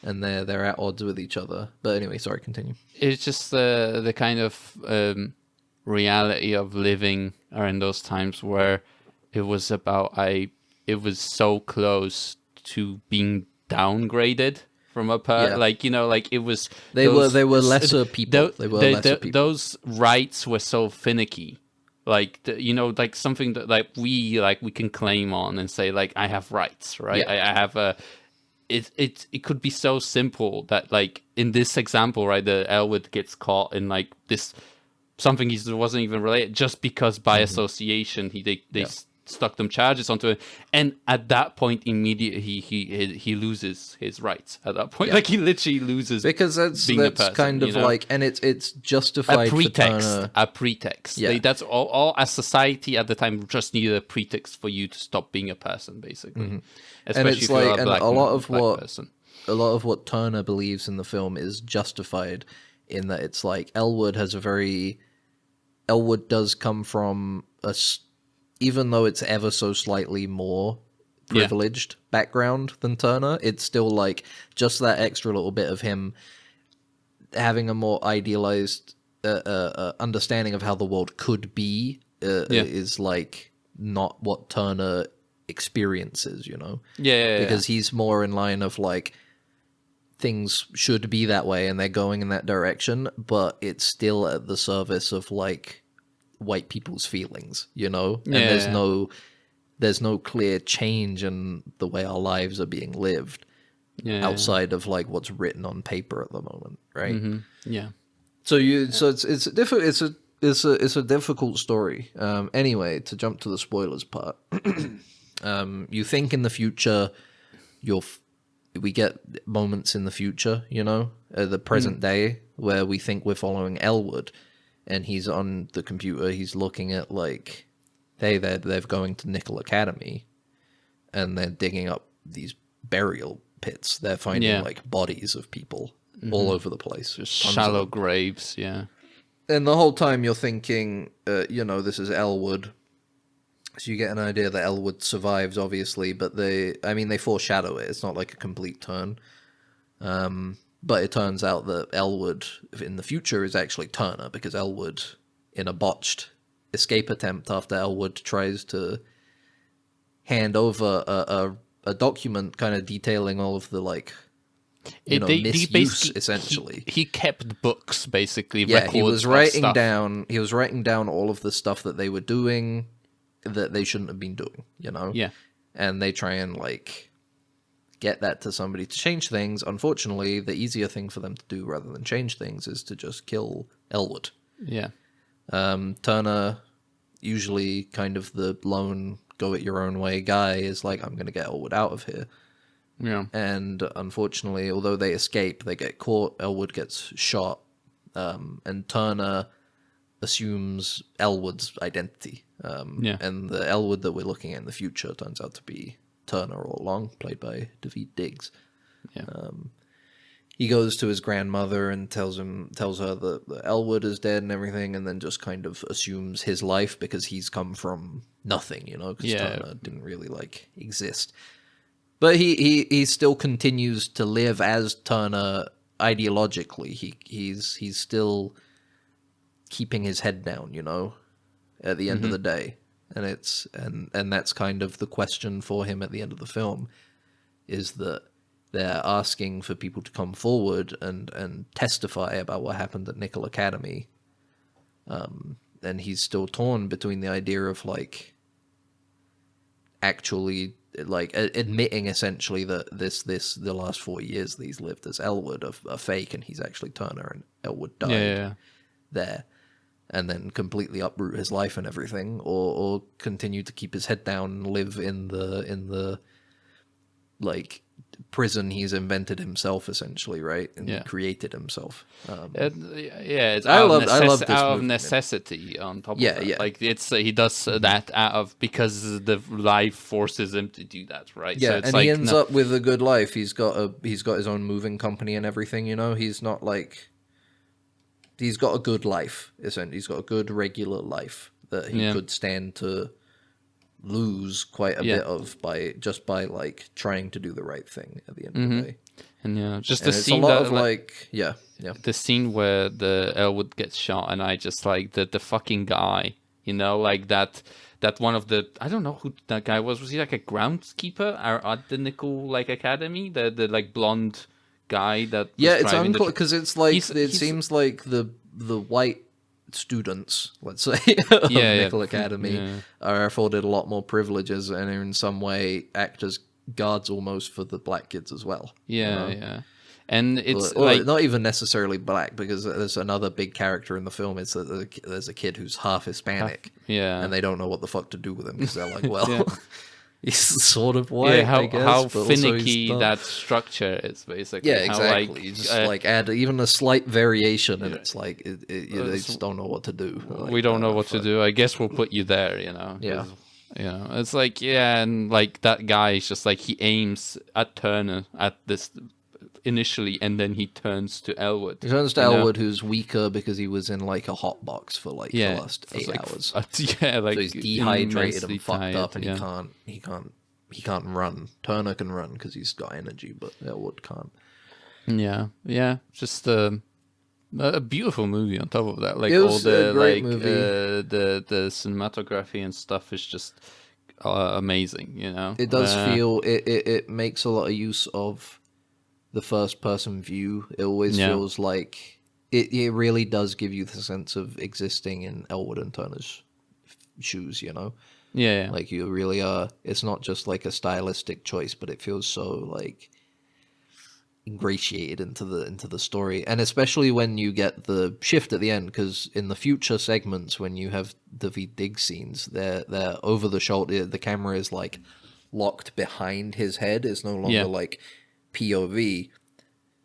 And they're at odds with each other. But anyway, sorry, continue. It's just the kind of reality of living in those times where it was about it was so close to being downgraded from a like, you know, like it was They were lesser people. They were lesser people. Those rights were so finicky. Like you know, like something that we can claim on and say like I have rights, right? Yeah. I have a. It could be so simple that like in this example, right, the Elwood gets caught in like this something he wasn't even related just because by association they stuck them charges onto it, and at that point immediately he loses his rights at that point. Like he literally loses because that's person, kind of you know? like, and it's justified for Turner. A pretext. Yeah. That's all. As society at the time just needed a pretext for you to stop being a person, basically. Especially And it's if you're like, a and black, a lot of black person. a lot of what Turner believes in the film is justified in that it's like Elwood does come from even though it's ever so slightly more privileged background than Turner, it's still like just that extra little bit of him having a more idealized understanding of how the world could be is like not what Turner experiences, you know? Because he's more in line of like things should be that way and they're going in that direction, but it's still at the service of like white people's feelings, you know? And there's no clear change in the way our lives are being lived outside of like what's written on paper at the moment, right? So it's a difficult story. Anyway, to jump to the spoilers part, you think in the future we get moments in the future, you know, the present day where we think we're following Elwood, and he's on the computer, he's looking at like, hey, they're going to Nickel Academy, and they're digging up these burial pits. They're finding like bodies of people all over the place, just shallow graves, And the whole time you're thinking, you know, this is Elwood. So you get an idea that Elwood survives, obviously, but they foreshadow it. It's not like a complete turn. But it turns out that Elwood in the future is actually Turner, because Elwood, in a botched escape attempt after Elwood tries to hand over a document kind of detailing all of the, like, misuse, essentially. He kept books, basically. Yeah, he was writing stuff. down all of the stuff that they were doing that they shouldn't have been doing, you know? Yeah. And they try and, like, get that to somebody to change things. Unfortunately, the easier thing for them to do rather than change things is to just kill Elwood. Yeah. Turner, usually kind of the lone go-it-your-own-way guy, is like, I'm going to get Elwood out of here. Yeah. And unfortunately, although they escape, they get caught, Elwood gets shot, and Turner assumes Elwood's identity. And the Elwood that we're looking at in the future turns out to be Turner all along, played by Daveed Diggs. Yeah. He goes to his grandmother and tells her that Elwood is dead and everything, and then just kind of assumes his life because he's come from nothing, you know, because Turner didn't really, like, exist. But he still continues to live as Turner ideologically. He's still keeping his head down, you know, at the end of the day. and that's kind of the question for him at the end of the film, is that they're asking for people to come forward and testify about what happened at Nickel Academy, and he's still torn between the idea of like actually like admitting essentially that the last 4 years that he's lived as Elwood are fake, and he's actually Turner, and Elwood died there, and then completely uproot his life and everything, or continue to keep his head down and live in the like prison he's invented himself, essentially, right? And created himself. It's I out love this out of movie, necessity on top of Yeah, that. yeah. Like it's he does that out of because the life forces him to do that, right? Yeah, So it's and like, he ends up with a good life. He's got his own moving company and everything. You know, he's not like he's got a good life. Essentially, he's got a good regular life that he could stand to lose quite a bit of by like trying to do the right thing at the end of the day. And just And the it's scene a lot that, of like the scene where the Elwood gets shot, and I just like the fucking guy, you know, like that one of the, I don't know who that guy was he like a groundskeeper at the Nickel like Academy, the like blonde guy that it's unclear because it's like he's seems like the white students, let's say, of Nickel Academy are afforded a lot more privileges and are in some way act as guards almost for the black kids as well. And it's or like not even necessarily black, because there's another big character in the film. It's that there's a kid who's half Hispanic, and they don't know what the fuck to do with him because they're like, well, he's sort of white. I guess, how but also finicky he's not. that structure is, basically. Yeah, how, exactly. like, You just like add even a slight variation, and it's like they just don't know what to do. Like, we don't know what to do. I guess we'll put you there, you know. Yeah. You know, it's like, and like that guy is just like, he aims at Turner at this initially, and then he turns to Elwood. He turns to Elwood, who's weaker because he was in like a hot box for like the last 8 hours. Like so he's dehydrated and fucked tired, up, and he can't run. Turner can run because he's got energy, but Elwood can't. Yeah, just a beautiful movie on top of that. Like it all was the a great like movie. the cinematography and stuff is just amazing. You know, It does feel it makes a lot of use of the first person view. It always feels like it really does give you the sense of existing in Elwood and Turner's shoes, you know? Yeah. Like you really are. It's not just like a stylistic choice, but it feels so like ingratiated into the story. And especially when you get the shift at the end, because in the future segments when you have David dig scenes, they're over the shoulder. The camera is like locked behind his head. It's no longer like POV.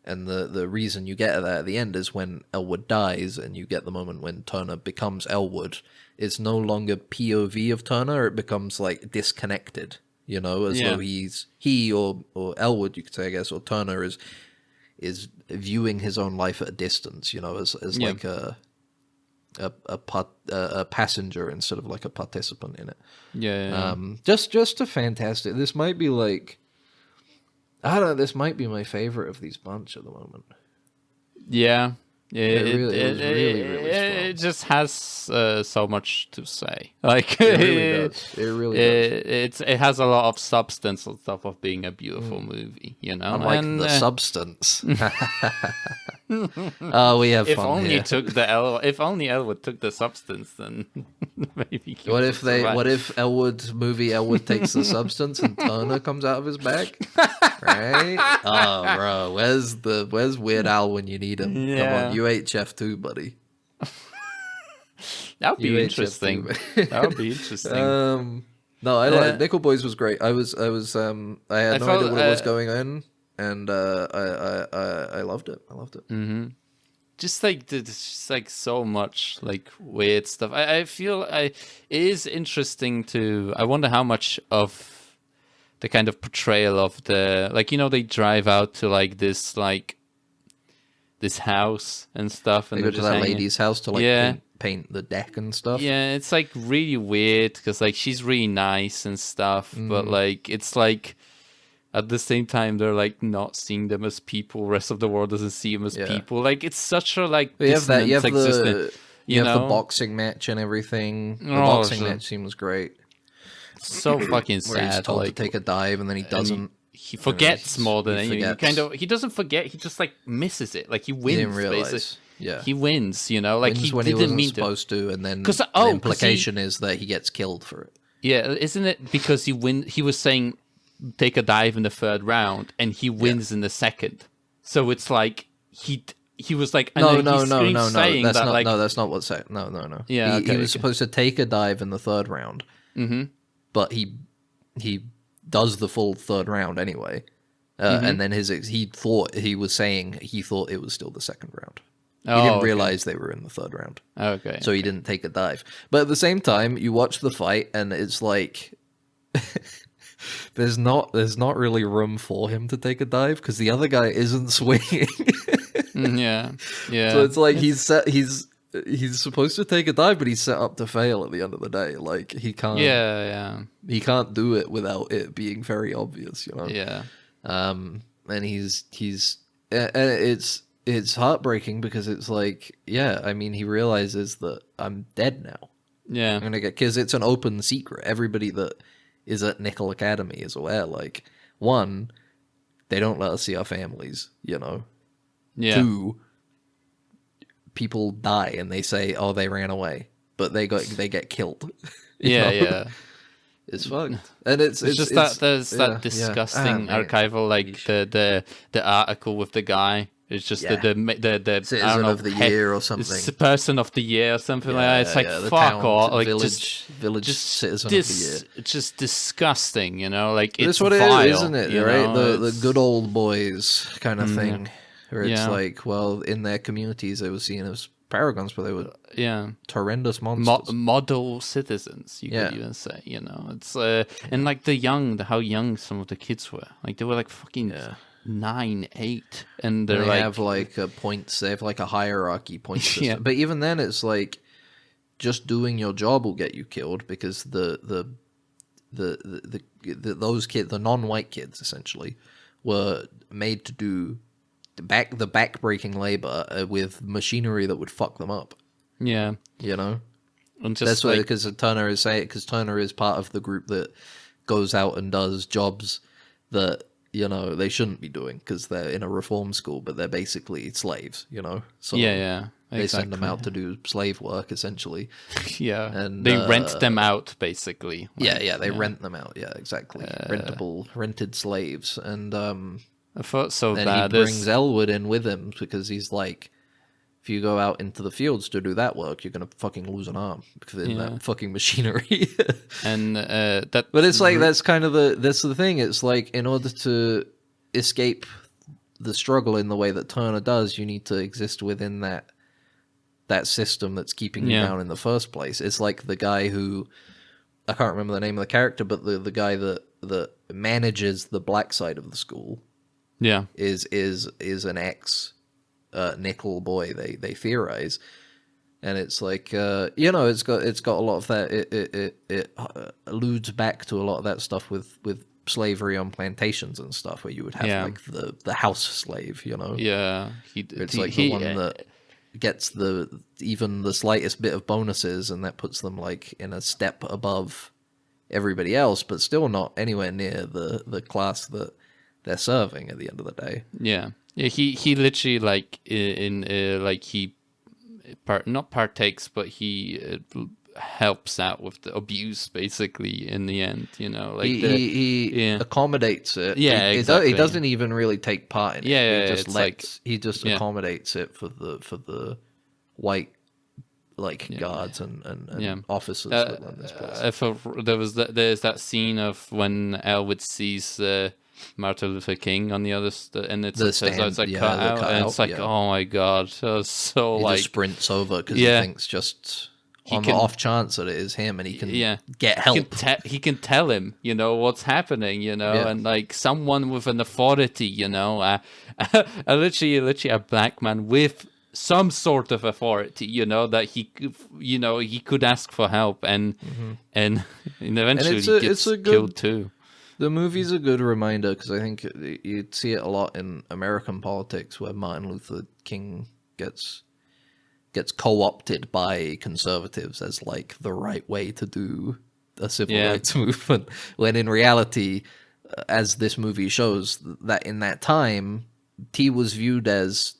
And the reason you get that at the end is when Elwood dies, and you get the moment when Turner becomes Elwood. It's no longer POV of Turner. It becomes like disconnected, you know, as though he or Elwood, you could say, I guess, or Turner is viewing his own life at a distance, you know, as like a passenger instead of like a participant in it. Just a fantastic. This might be like, I don't know, this might be my favorite of these bunch at the moment. Yeah. It was really strong. It just has so much to say. Like It really does. It really does. It has a lot of substance on top of being a beautiful movie, you know. Unlike the substance. Oh, we have if fun only here. if only Elwood took the substance, then maybe. What if Elwood takes the substance and Turner comes out of his bag? Right? Oh, bro, where's Weird Al when you need him? Come on, UHF too, buddy. That would be interesting. That would be interesting. No, I like Nickel Boys was great. I had no idea what was going on, and I loved it. Mm-hmm. Just like so much like weird stuff. I feel it is interesting to. I wonder how much of the kind of portrayal of the, like, you know, they drive out to like this house and stuff, and they go to that lady's house to like paint the deck and stuff. Yeah, it's like really weird because like she's really nice and stuff, but like it's like at the same time they're like not seeing them as people. The rest of the world doesn't see them as people. Like it's such a like you have existence. You have the know? boxing match and everything. The Oh, boxing so- match seems great. So fucking Where he's sad. told Like to take a dive and then he doesn't. he forgets more than he anything. forgets. He doesn't forget. He just like misses it. Like he wins. He didn't realize. Basically. Yeah. He wins. You know, like Wins he when he didn't wasn't mean to. supposed to, and then 'Cause- the oh, 'cause implication is that he gets killed for it. Yeah, isn't it because he was saying take a dive in the third round and he wins in the second. So it's like he was like and No, then no, he no, screams no, no. saying That's that, not. like, No, that's not what's said. No, no, no. Yeah, he okay, was supposed to take a dive in the third round, but he does the full third round anyway, and then he thought it was still the second round. He didn't okay. realize they were in the third round. Okay. So he didn't take a dive. But at the same time, you watch the fight and it's like there's not really room for him to take a dive because the other guy isn't swinging. Yeah. Yeah. So it's like he's supposed to take a dive, but he's set up to fail at the end of the day. Like he can't he can't do it without it being very obvious, you know. Yeah. And it's heartbreaking because it's like, yeah, I mean, he realizes that I'm dead now. Yeah. I'm gonna get, because it's an open secret. Everybody that is at Nickel Academy is aware. Like, one, they don't let us see our families, you know. Yeah. Two, people die and they say, oh, they ran away, but they get killed. you Yeah, know? yeah. It's fucked, and it's Just that disgusting archival, like the article with the guy. It's just the Citizen I don't know, of the year or something. It's the person of the year or something like that. It's like the fuck town, off, like village citizen of the year. It's just disgusting, you know. Like That's it's what vile, it is, isn't it? you Right, know? the good old boys kind of thing, where it's Yeah. like, well, in their communities they were seen as paragons, but they were Yeah. horrendous monsters. Model citizens, you could even say, you know. It's and like how young some of the kids were. Like they were like fucking 9, 8, and They they're have like points. They have like a hierarchy point system. Yeah. But even then, it's like just doing your job will get you killed because those kids, the non-white kids, essentially, were made to do the back-breaking labor with machinery that would fuck them up. yeah. You know. And just That's why, like, because Turner is saying, because Turner is part of the group that goes out and does jobs that, you know, they shouldn't be doing because they're in a reform school, but they're basically slaves, you know. So yeah, they send them exactly. out to do slave work, essentially. Yeah, and, they rent them out basically. They rent them out. Yeah, exactly. Rented slaves, and I thought so then bad. he brings Elwood in with him because he's like, if you go out into the fields to do that work, you're gonna fucking lose an arm because in that fucking machinery. And that, but it's like that's the thing. It's like in order to escape the struggle in the way that Turner does, you need to exist within that system that's keeping you down in the first place. It's like the guy who, I can't remember the name of the character, but the guy that manages the black side of the school. Yeah, is an ex Nickel boy. They theorize, and it's like you know, it's got a lot of that. It alludes back to a lot of that stuff with slavery on plantations and stuff, where you would have like the house slave. You know, it's the one that gets even the slightest bit of bonuses, and that puts them like in a step above everybody else, but still not anywhere near the class that they're serving at the end of the day. Yeah. He literally like like he not partakes, but he helps out with the abuse basically in the end. You know, like he accommodates it. Yeah, exactly. He doesn't even really take part in it. Yeah, he just accommodates it for the white guards and officers that run this place. There's that scene of when Elwood sees Martin Luther King on the other, and it's like cut out, and it's like, oh my god, so he like just sprints over because he thinks just on the off chance that it is him, and he can get help. He can tell him, you know, what's happening, you know, and like someone with an authority, you know, literally a black man with some sort of authority, you know, that he could ask for help, and eventually he gets killed too. The movie's a good reminder because I think you'd see it a lot in American politics where Martin Luther King gets gets co-opted by conservatives as like the right way to do a civil rights movement, when in reality, as this movie shows, that in that time, T was viewed as,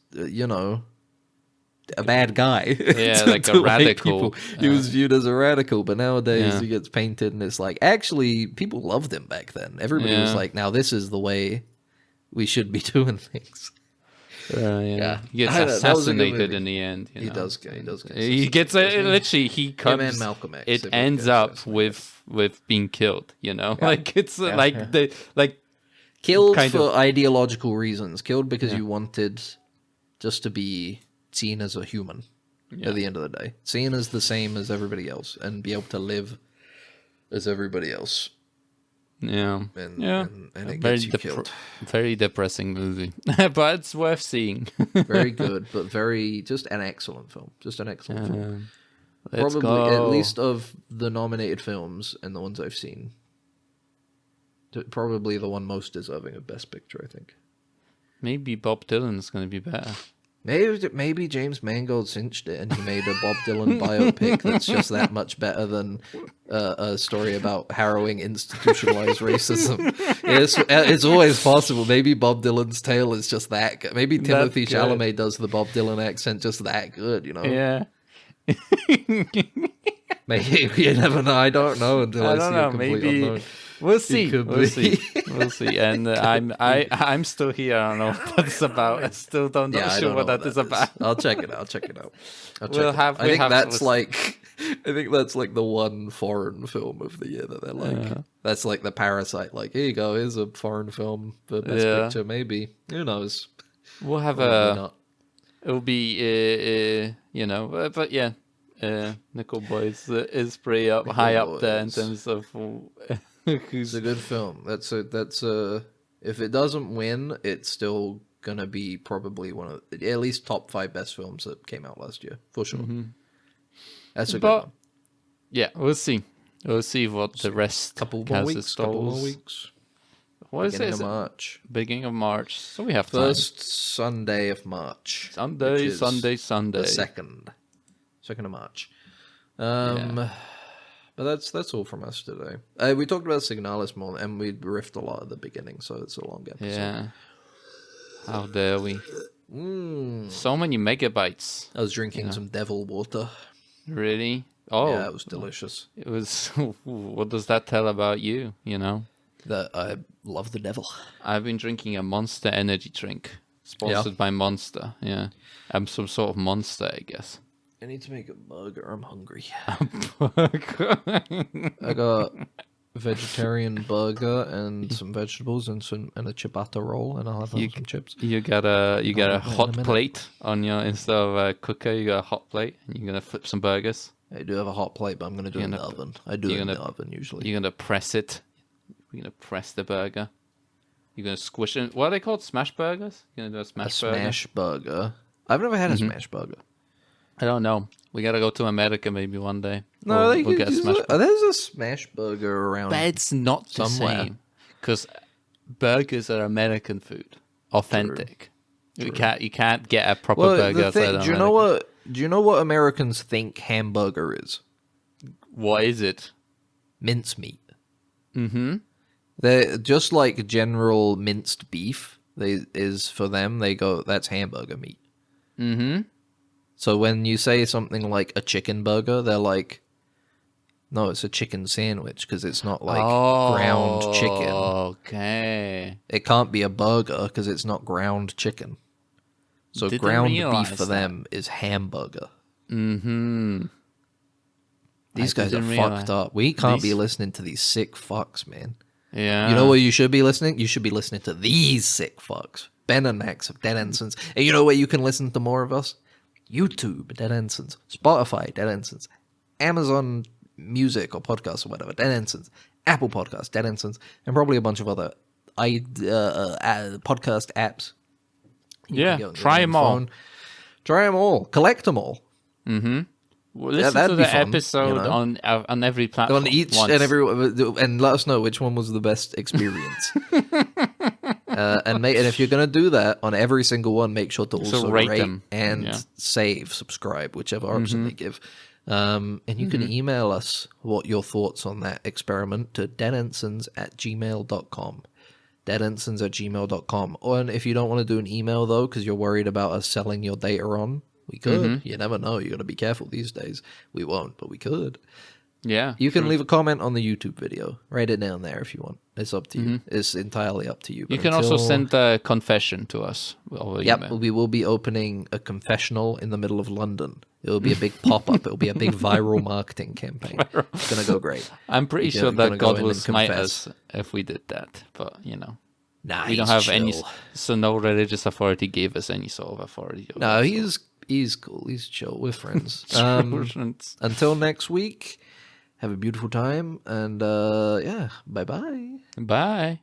a bad guy. Yeah, like a radical. He was viewed as a radical, but nowadays he gets painted and it's like, actually, people loved him back then. Everybody was like, now this is the way we should be doing things. He gets assassinated in the end. He does get he gets literally he comes. And Malcolm X, it ends up with being killed. Like it's like the killed for ideological reasons. Killed because you wanted just to be seen as a human at the end of the day, seen as the same as everybody else, and be able to live as everybody else. And it gets you killed. Very depressing movie, but it's worth seeing. Very good, but just an excellent film. Just an excellent film. Probably, at least of the nominated films and the ones I've seen, probably the one most deserving of Best Picture, I think. Maybe Bob Dylan's going to be better. Maybe James Mangold cinched it and he made a Bob Dylan biopic that's just that much better than a story about harrowing institutionalized racism. It's always possible. Maybe Bob Dylan's tale is just that good. Maybe Timothée Chalamet does the Bob Dylan accent just that good, Yeah. Maybe, you never know. I don't know until I see a complete unknown. We'll see. We'll see. And I'm still here. I don't know what that's about. I still don't know what that is about. I'll check it out. I think that's like the one foreign film of the year that they're like. That's like the Parasite. Like, here you go. Here's a foreign film for Best Picture. Maybe. Who knows? We'll have it'll be but yeah. Nickel Boys is pretty high up there in terms of. It's a good film. That's if it doesn't win, it's still gonna be probably one of at least top 5 best films that came out last year for sure. That's a good one. Yeah, we'll see. We'll see what the rest couple more weeks. What is it? March. Beginning of March. So we have first Sunday of March. Sunday. The 2nd of March. But that's all from us today. We talked about Signalis more, and we riffed a lot at the beginning, so it's a long episode. Yeah. How dare we? So many megabytes. I was drinking some devil water. Really? Oh. Yeah, it was delicious. It was... What does that tell about you, That I love the devil. I've been drinking a Monster energy drink. Sponsored by Monster, yeah. I'm some sort of monster, I guess. I need to make a burger. I'm hungry. I I got a vegetarian burger and some vegetables and a ciabatta roll, and I'll have some chips. You got a hot plate on your instead of a cooker. You got a hot plate, and you're gonna flip some burgers. I do have a hot plate, but I'm gonna do it in the oven. I do it in the oven usually. You're gonna press it. You're gonna press the burger. You're gonna squish it. What are they called? Smash burgers? You're gonna do a smash burger? Smash burger. I've never had a smash burger. I don't know. We gotta go to America maybe one day. No, we'll get a smash burger. There's a smash burger around. But it's not the same. Because burgers are American food. Authentic. True. You can't get a proper burger outside of America. Do you know what Americans think hamburger is? What is it? Mincemeat. They're just like general minced beef. Is for them. They go, that's hamburger meat. So when you say something like a chicken burger, they're like, no, it's a chicken sandwich because it's not like ground chicken. Okay. It can't be a burger because it's not ground chicken. So ground beef for them is hamburger. These guys are fucked up. We can't be listening to these sick fucks, man. Yeah. You know what you should be listening? You should be listening to these sick fucks. Ben and Max of Dead Ensigns. And you know where you can listen to more of us? YouTube, Dead Ensigns. Spotify, Dead Ensigns. Amazon Music or Podcasts or whatever, Dead Ensigns. Apple Podcasts, Dead Ensigns. And probably a bunch of other podcast apps. Try them all. Try them all. Collect them all. Well, listen to the episode on every platform. On each and every, and let us know which one was the best experience. And if you're going to do that on every single one, make sure to also rate rate them. and subscribe, whichever option they give. And you can email us what your thoughts on that experiment to deadensigns@gmail.com. deadensigns@gmail.com. And if you don't want to do an email, though, because you're worried about us selling your data on, we could. You never know. You got to be careful these days. We won't, but we could. Yeah. You can leave a comment on the YouTube video. Write it down there if you want. It's up to you. It's entirely up to you. You can also send a confession to us over email. We will be opening a confessional in the middle of London. It'll be a big pop-up. It'll be a big viral marketing campaign. It's going to go great. I'm pretty sure that God will smite us if we did that. But, Nah, we don't have any... So no religious authority gave us any sort of authority. No, he's cool. He's chill. We're friends. Until next week, have a beautiful time. And, bye-bye. Bye.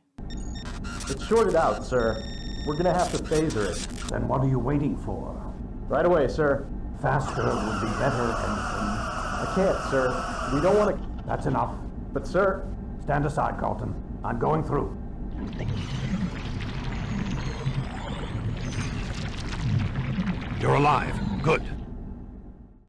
It's shorted out, sir. We're gonna have to phaser it. Then what are you waiting for? Right away, sir. Faster would be better, Ensign. I can't, sir. We don't want to... That's enough. But, sir... Stand aside, Carlton. I'm going through. You're alive. Good.